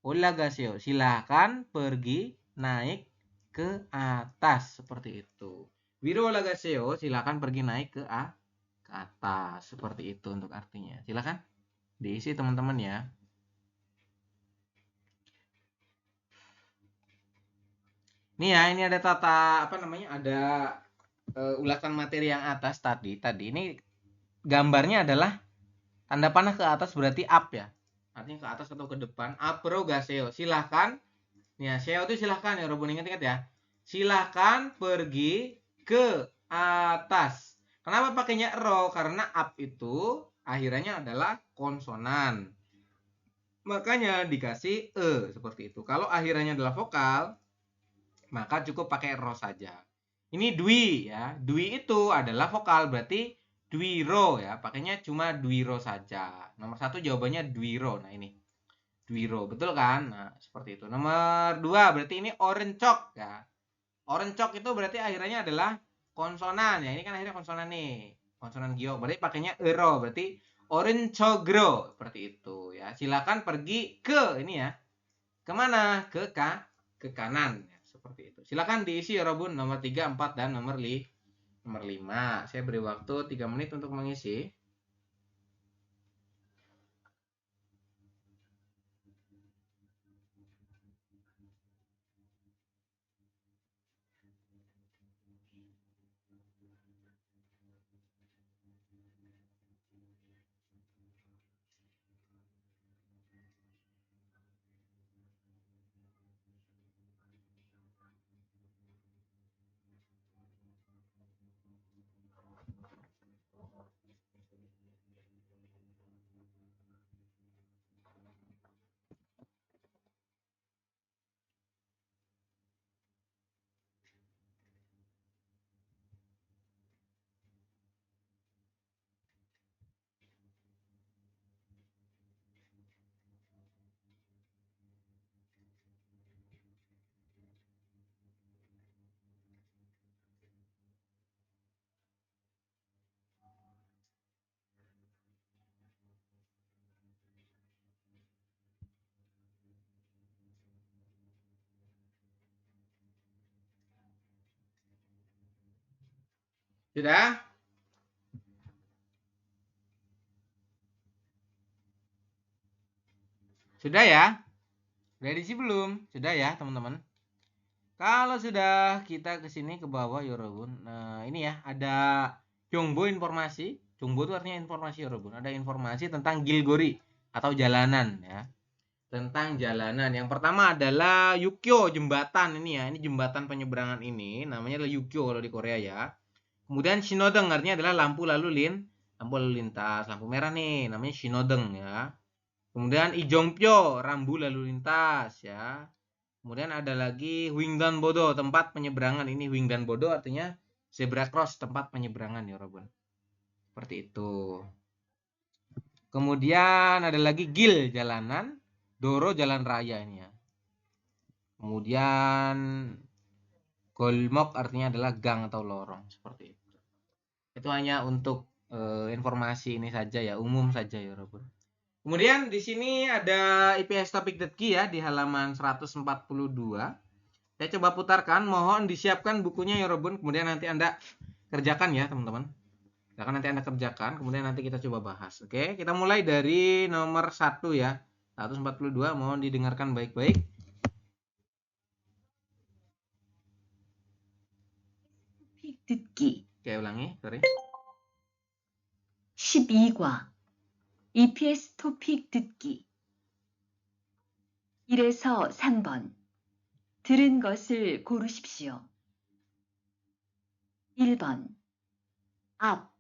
Olagaseo, silahkan pergi naik ke atas seperti itu. Wiro olagaseo, silahkan pergi naik ke atas seperti itu untuk artinya. Silahkan diisi teman-teman ya. Nih ya, ini ada tata apa namanya? Ada ulasan materi yang atas tadi. Ini gambarnya adalah tanda panah ke atas berarti up ya. Artinya ke atas atau ke depan. Apro gaseo. Silahkan. Nih ya, seo itu silahkan ya, Robun, ingat-ingat ya. Silahkan pergi ke atas. Kenapa pakainya ro? Karena up itu akhirnya adalah konsonan. Makanya dikasih seperti itu. Kalau akhirannya adalah vokal, maka cukup pakai ro saja. Ini dwi ya. Dwi itu adalah vokal, berarti dwiro ya. Pakainya cuma dwiro saja. Nomor 1 jawabannya dwiro. Nah ini dwiro, betul kan? Nah seperti itu. Nomor 2 berarti ini orencok ya. Orencok itu berarti akhirannya adalah konsonan ya. Ini kan akhirnya konsonan nih. Konsonan giok. Berarti pakainya ero. Berarti orencogro seperti itu ya. Silakan pergi ke ini ya. Kemana? Ke kanan ya. Seperti itu. Silakan diisi ya Robun nomor 3, 4 dan nomor 5. Saya beri waktu 3 menit untuk mengisi. Sudah? Sudah ya? Sudah diisi belum? Sudah ya, teman-teman? Kalau sudah, kita ke sini ke bawah ya Robun. Nah, ini ya, ada Jongbo informasi. Jongbo itu artinya informasi ya Robun. Ada informasi tentang Gilgori atau jalanan ya. Tentang jalanan. Yang pertama adalah Yukyo, jembatan ini ya. Ini jembatan penyeberangan ini namanya adalah Yukyo kalau di Korea ya. Kemudian Shinodeng artinya adalah lampu lalu lintas, lampu merah nih namanya Shinodeng ya. Kemudian Ijongpyo, rambu lalu lintas ya. Kemudian ada lagi Wingdanbodo, tempat penyeberangan. Ini Wingdanbodo artinya zebra cross, tempat penyeberangan ya Robun. Seperti itu. Kemudian ada lagi Gil, jalanan. Doro, jalan raya ini ya. Kemudian Golmok artinya adalah gang atau lorong. Seperti itu. Itu hanya untuk informasi ini saja ya, umum saja ya Robun. Kemudian di sini ada IPS Topik Detki ya di halaman 142. Saya coba putarkan, mohon disiapkan bukunya ya Robun. Kemudian nanti Anda kerjakan ya teman-teman. Nanti Anda kerjakan, kemudian nanti kita coba bahas. Oke, kita mulai dari nomor 1 ya. 142, mohon didengarkan baik-baik. 토픽 듣기 Oke, ulangi, sorry. 12과 EPS 토픽 듣기 1에서 3번 들은 것을 고르십시오. 1번 앞,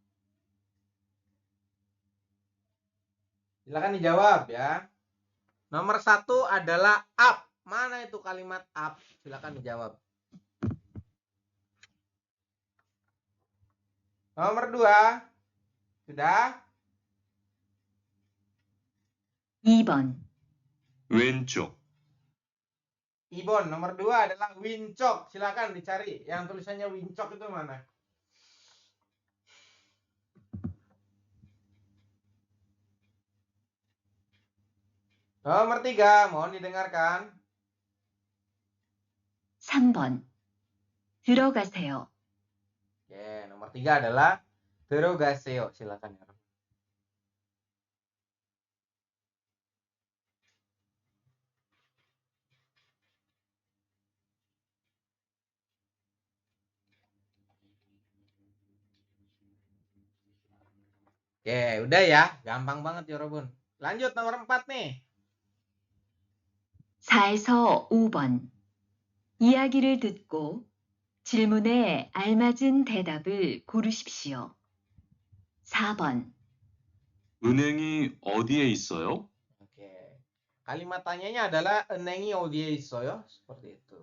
Silakan dijawab ya. Nomor 1 adalah up. Mana itu kalimat up? Silakan dijawab. Nomor 2. Sudah? 2번 왼쪽, Ibon, nomor 2 adalah wincok. Silakan dicari. Yang tulisannya wincok itu mana? Nomor 3, mohon didengarkan. 3번 들어가세요. Oke, nomor 3 adalah 들어가세요. Silakan ya. Oke, udah ya. Gampang banget ya, Robun. Lanjut nomor 4 nih. 4에서 5번 이야기를 듣고 질문에 알맞은 대답을 고르십시오. 4번 은행이 어디에 있어요? Oke. Kalimat tanyanya adalah 은행이 어디에 있어요? Seperti itu.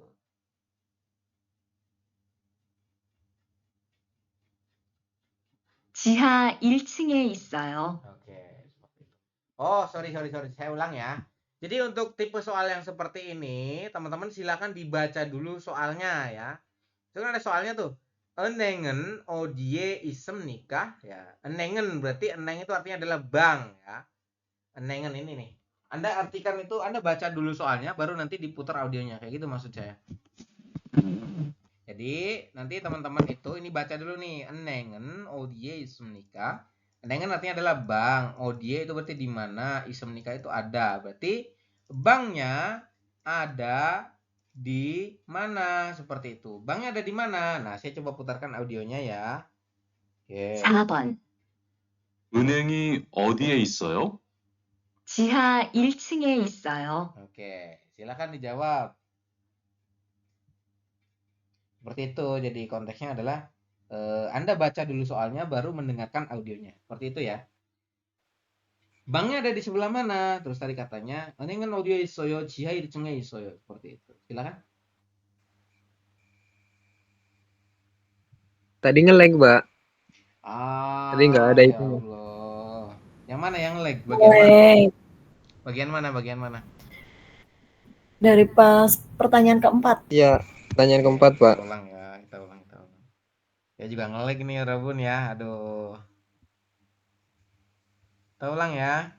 지하 1층에 있어요. Oke, seperti itu. Oh, sorry. Saya ulang ya. Jadi untuk tipe soal yang seperti ini, teman-teman silakan dibaca dulu soalnya ya. Itu kan ada soalnya tuh. 은행은 어디에 있습니까? Ya, 은행은 berarti 은행 itu artinya adalah bank ya. 은행은 ini nih. Anda artikan itu, Anda baca dulu soalnya, baru nanti diputar audionya. Kayak gitu maksud saya. Jadi nanti teman-teman itu ini baca dulu nih. 은행은 어디에 있습니까? 은행은 artinya adalah bank. 어디에 itu berarti di mana. 있습니까 itu ada. Berarti banknya ada di mana, seperti itu. Banknya ada di mana? Nah, saya coba putarkan audionya ya. Oke. 4번. 은행이 어디에 있어요? 지하 1층에 있어요. Oke, silakan dijawab. Seperti itu. Jadi konteksnya adalah Anda baca dulu soalnya baru mendengarkan audionya. Seperti itu ya. Banknya ada di sebelah mana? Terus tadi katanya, 은행은 어디에 있어요? 지하 1층에 있어요. Seperti itu. Silakan. Tadi nge-lag, Pak. Tadi nggak ada Ya itunya. Allah. Yang mana yang lag? Mulai Bagian mana? dari pas pertanyaan keempat. Iya, pertanyaan keempat, Pak. Kita ulang ya. Kita ulang. Ya juga nge-lag nih Rabun ya. Aduh. Kita ulang ya.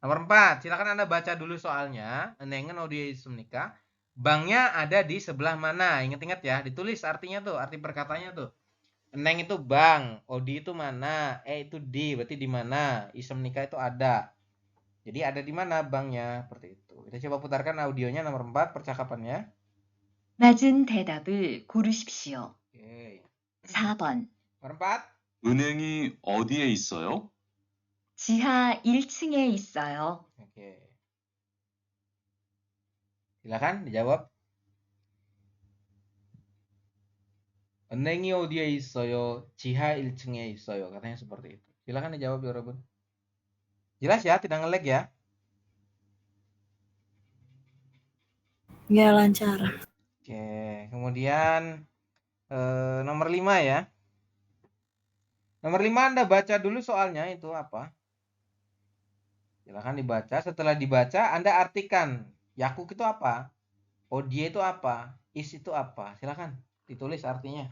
Nomor 4, silakan Anda baca dulu soalnya. 은행은 어디에 있습니까? Banknya ada di sebelah mana? Ingat-ingat ya, ditulis artinya tuh, arti perkataannya tuh. Eneng itu bank, odi itu mana, itu di, berarti di mana. Ismnika itu ada. Jadi ada di mana banknya, seperti itu. Kita coba putarkan audionya nomor 4 percakapannya. 맞은 대답을 고르십시오. Oke. 4번. Nomor 4. 은행이 어디에 있어요? 지하 1층에 있어요. Oke. Silakan dijawab. 은행이 어디에 있어요? 지하 1층에 있어요. Katanya seperti itu. Silakan dijawab ya, Robun. Jelas ya, tidak nge-lag ya. Nggak lancar. Oke, kemudian nomor 5 ya. Nomor 5 Anda baca dulu soalnya itu apa. Silakan dibaca. Setelah dibaca, Anda artikan. Yakuk itu apa? Odie itu apa? Is itu apa? Silakan ditulis artinya.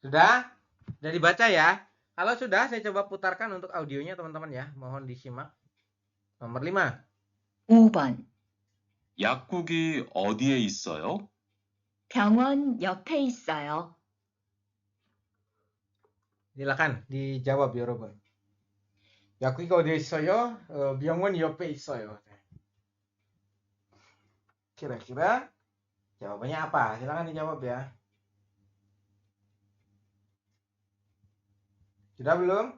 Sudah? Sudah dibaca ya? Kalau sudah, saya coba putarkan untuk audionya teman-teman ya. Mohon disimak. Nomor 5. 5번. 약국이 어디에 있어요? 병원 옆에 있어요. Silakan dijawab ya, Robin. 약국이 어디에 있어요? 병원 옆에 있어요. Kira-kira jawabannya apa? Silakan dijawab ya. Sudah belum?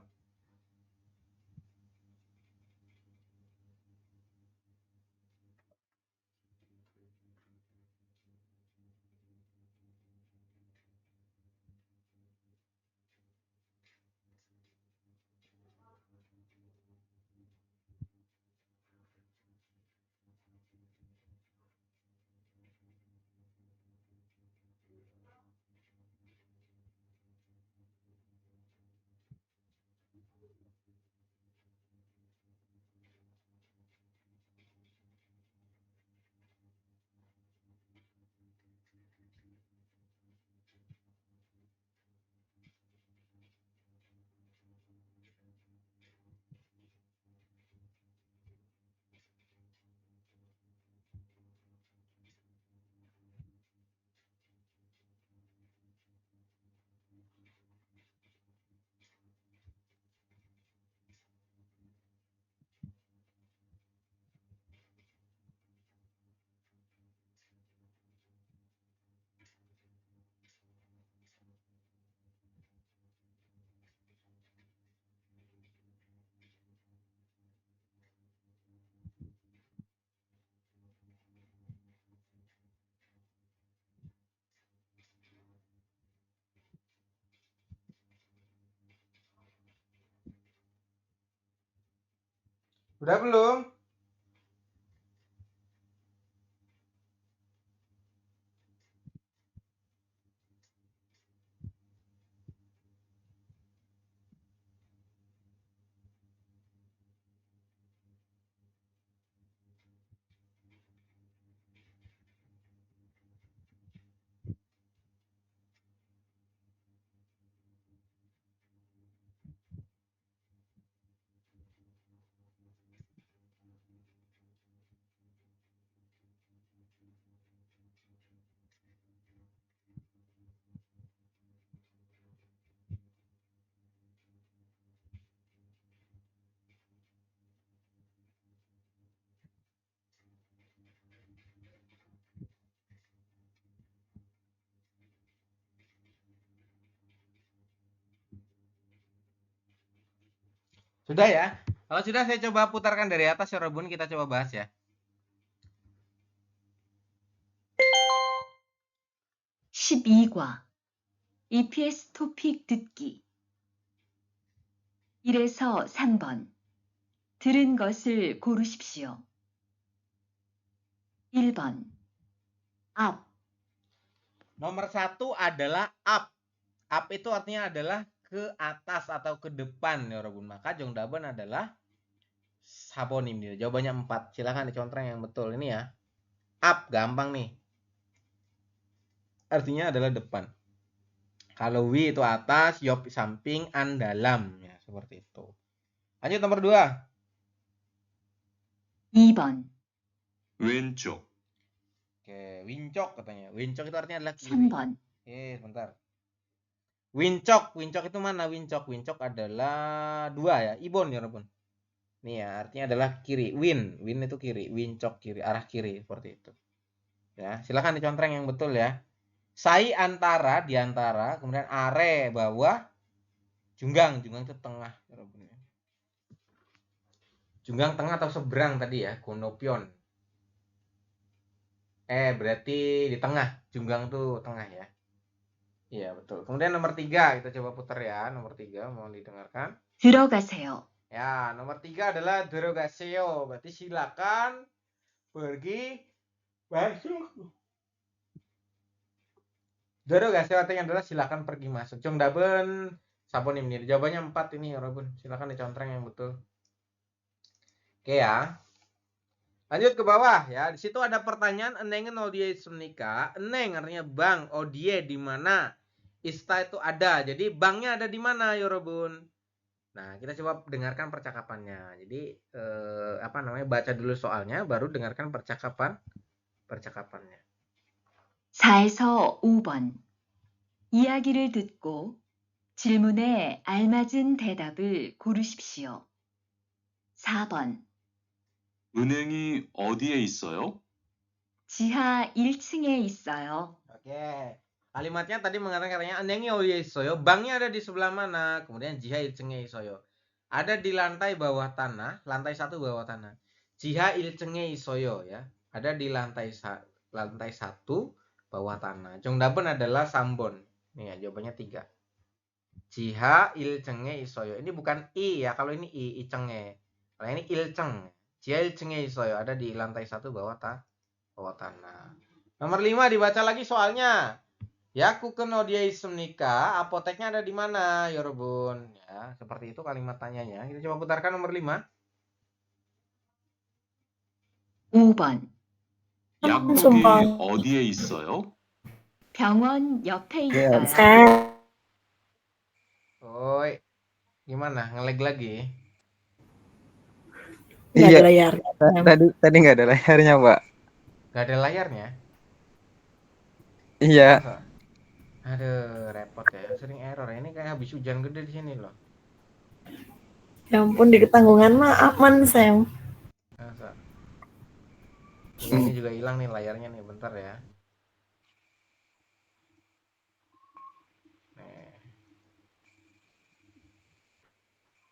Udah belum? Sudah ya? Kalau sudah saya coba putarkan dari atas ya Robun, kita coba bahas ya. 12과 EPS 토픽 듣기 1에서 3번 들은 것을 고르십시오. 1번 앞, Nomor 1 adalah up. Up itu artinya adalah ke atas atau ke depan ya Robun. Maka 정답은 adalah 4번입니다. Jawabannya 4. Silahkan dicontreng yang betul ini ya. Up gampang nih. Artinya adalah depan. Kalau wi itu atas, yop samping, an dalam ya, seperti itu. Lanjut nomor 2. 2번 왼쪽, Oke, wincok katanya. Wincok itu artinya adalah kiri. 3번 Sebentar. Wincok itu mana wincok? Wincok adalah 2 ya. Ibon ya Robun. Nih ya, artinya adalah kiri. Win itu kiri. Wincok kiri, arah kiri seperti itu. Ya, silakan dicontreng yang betul ya. Sai antara, di antara, kemudian are bawah, junggang itu tengah. Junggang tengah atau seberang tadi ya, konopion. Berarti di tengah, junggang tuh tengah ya. Iya betul. Kemudian nomor 3 kita coba putar ya. Nomor 3 mohon didengarkan. 들어가세요. Ya, nomor 3 adalah 들어가세요. Berarti silakan pergi masuk. 들어가세요 artinya adalah silakan pergi masuk. 정답은 4번입니다. Jawabannya 4 ini 여러분. Silakan dicontreng yang betul. Oke ya. Lanjut ke bawah ya. Di situ ada pertanyaan enengin odie semnika. Eneng artinya bank, odie di mana? Ista itu ada. Jadi banknya ada di mana 여러분? Nah, kita coba dengarkan percakapannya. Jadi baca dulu soalnya baru dengarkan percakapannya. 4에서 5번 이야기를 듣고 질문에 알맞은 대답을 고르십시오. 4번 은행이 어디에 있어요? 지하 1층에 있어요. Oke. Kalimatnya tadi mengatakan katanya eneng이 어디에 있어요? Banknya ada di sebelah mana? Kemudian 지하 1층에 있어요. Ada di lantai bawah tanah, lantai 1 bawah tanah. 지하 1층에 있어요 ya. Ada di lantai 1 bawah tanah. 정답은 adalah 3번. Nih ya, jawabannya 3. 지하 1층에 있어요. Ini bukan i ya, kalau ini i, 1층에. Kalau ini 1층. 지하 1층에 있어요. Ada di lantai 1 bawah tanah. Nomor 5 dibaca lagi soalnya. 약국은 어디에 있습니까? Apoteknya ada di mana, 여러분? Ya, seperti itu kalimat tanyanya. Kita coba putarkan nomor 5. 5번 약국이 정말. 어디에 있어요? 병원 옆에 Iya. 있어요. Oi, gimana? Ngelag lagi? Nggak ada Iya. layar. Tadi nggak ada layarnya, Pak. Gak ada layarnya? Iya. Masa? Aduh, repot ya. Sering error. Ini kayak habis hujan gede di sini loh. Ya ampun, di Ketanggungan mah aman, Sam. Masa? Ini juga hilang nih layarnya nih. Bentar ya. Nih.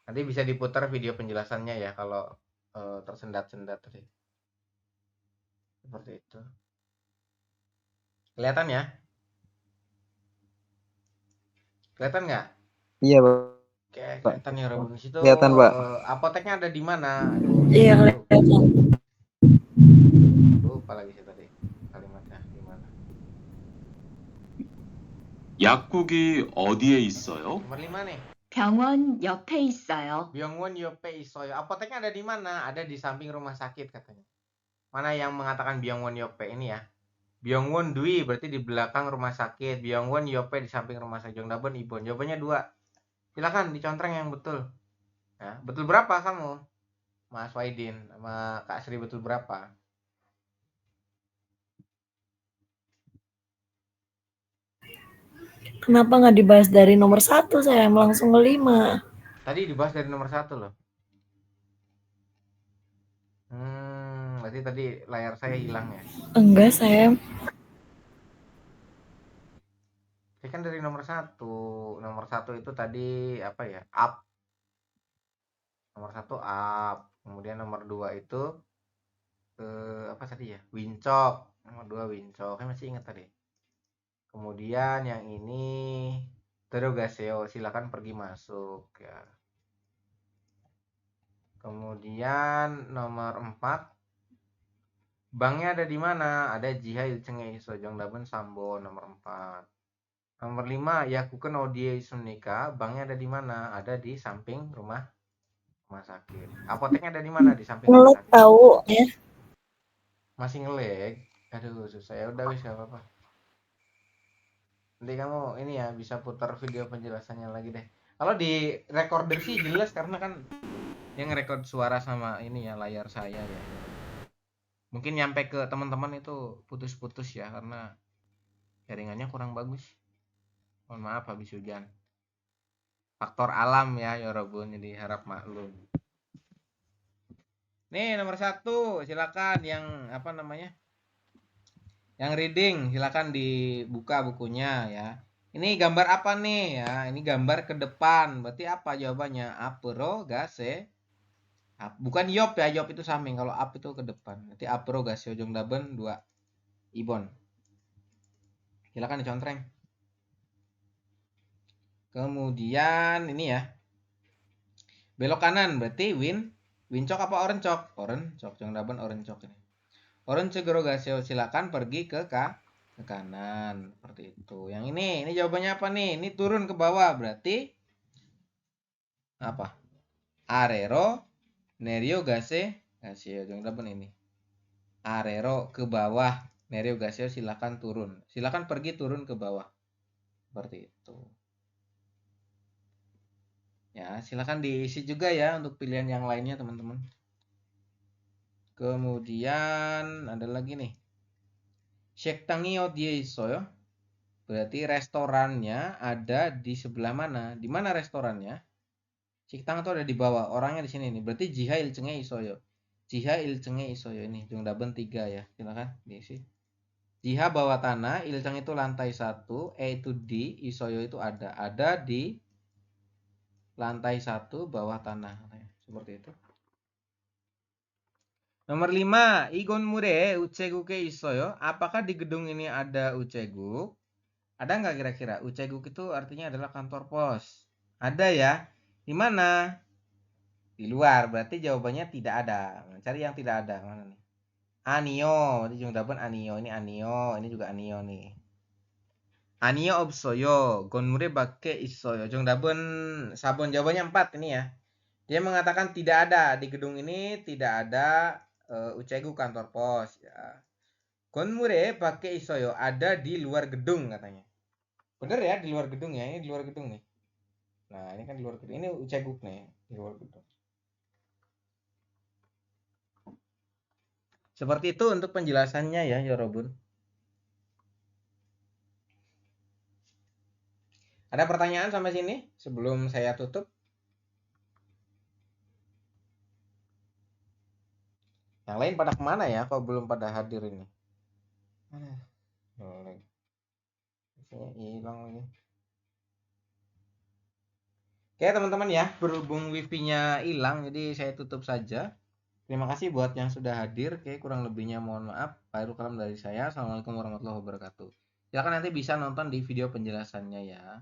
Nanti bisa diputar video penjelasannya ya kalau tersendat-sendat tadi. Seperti itu. Kelihatan ya? Kelihatan nggak? Iya, Pak. Oke, kelihatan ya Robun. Di situ Kelihatan, Pak. apoteknya ada di mana? Aduh, Iya, saya lupa. kelihatan. Lupa lagi saya tadi kalimatnya di mana. 약국이 어디에 있어요? Nomor 5 nih. 병원 옆에 있어요. Byongwon Yope Isoyo. Apoteknya ada di mana? Ada di samping rumah sakit katanya. Mana yang mengatakan Byongwon Yope ini ya? Byongwon Dwi berarti di belakang rumah sakit. Byongwon Yope di samping rumah sakit. Jongdabeon Ibon. Jawabannya 2. Silakan dicontreng yang betul. Nah, betul berapa kamu? Mas Waidin sama Kak Sri betul berapa? Kenapa nggak dibahas dari nomor 1 saya langsung ke 5? Tadi dibahas dari nomor 1 loh. Berarti tadi layar saya hilang ya. Enggak, saya Ini kan dari nomor 1. Nomor 1 itu tadi apa ya? Up. Nomor 1 up. Kemudian nomor 2 itu apa tadi ya? Wincok. Nomor 2 wincok. Saya masih ingat tadi. Kemudian yang ini Terogaseo, silakan pergi masuk ya. Kemudian nomor 4 banknya ada di mana? Ada Jiha Ilchenge Sojong Daben Sambo nomor 4. Nomor 5 Yakuken Odie Sunika, banknya ada di mana? Ada di samping rumah sakit. Apoteknya ada di mana? Di samping rumah ngelag sakit. tahu ya. Masih ngelag. Aduh, susah ya. Udah wis gak apa-apa. Nanti kamu ini ya bisa putar video penjelasannya lagi deh. Kalau di recorder sih jelas karena kan yang record suara sama ini ya layar saya ya. Mungkin nyampe ke teman-teman itu putus-putus ya karena jaringannya kurang bagus. Mohon maaf habis hujan. Faktor alam ya Yorobun, jadi harap maklum. Nih nomor 1 silakan yang apa namanya? Yang reading silakan dibuka bukunya ya. Ini gambar apa nih ya? Ini gambar ke depan. Berarti apa jawabannya? Apero gase. Bukan yop ya, yop itu samping. Kalau up itu ke depan. Berarti apero gase ujung daben 2 ibon. Silakan dicontreng. Kemudian ini ya. Belok kanan berarti wincok apa orencok? Orencok, ujung daben orencok ini. Orange Gorogaseo, silakan pergi ke kanan seperti itu. Yang ini jawabannya apa nih? Ini turun ke bawah berarti apa? Arero Nerio Gaseo jangan dapat ini. Arero ke bawah, Nerio Gaseo silakan turun. Silakan pergi turun ke bawah. Seperti itu. Ya, silakan diisi juga ya untuk pilihan yang lainnya teman-teman. Kemudian ada lagi nih. Shektangi odie isoyo. Berarti restorannya ada di sebelah mana? Di mana restorannya? Siktang itu ada di bawah. Orangnya di sini nih. Berarti Jiha Ilchenge Isoyo. Jiha Ilchenge Isoyo ini. Jongdaben 3 ya. Silakan diisi. Jiha bawah tanah, Ilcheng itu lantai 1, E itu di, Isoyo itu ada. Ada di lantai 1 bawah tanah. Seperti itu. Nomor 5, Igon Mure Ucheguke Isoyo. Apakah di gedung ini ada Ucheguk? Ada nggak kira-kira? Ucheguk itu artinya adalah kantor pos. Ada ya? Di mana? Di luar. Berarti jawabannya tidak ada. Cari yang tidak ada. Mana nih? Anio. Berarti Jongdaben Anio. Ini Anio. Ini juga Anio nih. Anio Obsoyo. Gonmure Bake Isoyo. Jongdaben Sabon. Jawabannya 4 ini ya. Dia mengatakan tidak ada. Di gedung ini tidak ada Ucheguk kantor pos. Ya. Gonmure Bake Isoyo. Ada di luar gedung katanya. Bener ya, di luar gedung ya. Ini di luar gedung nih. Nah, ini kan di luar gedung. Ini Ucheguk nih, di luar gedung. Seperti itu untuk penjelasannya ya, Yorobun. Ada pertanyaan sampai sini sebelum saya tutup? Yang lain pada kemana ya? Kok belum pada hadir ini? Hilang lagi. Oke teman-teman ya, berhubung wifi-nya hilang, jadi saya tutup saja. Terima kasih buat yang sudah hadir. Oke, kurang lebihnya mohon maaf. Khairul kalam dari saya. Assalamualaikum warahmatullahi wabarakatuh. Silakan nanti bisa nonton di video penjelasannya ya.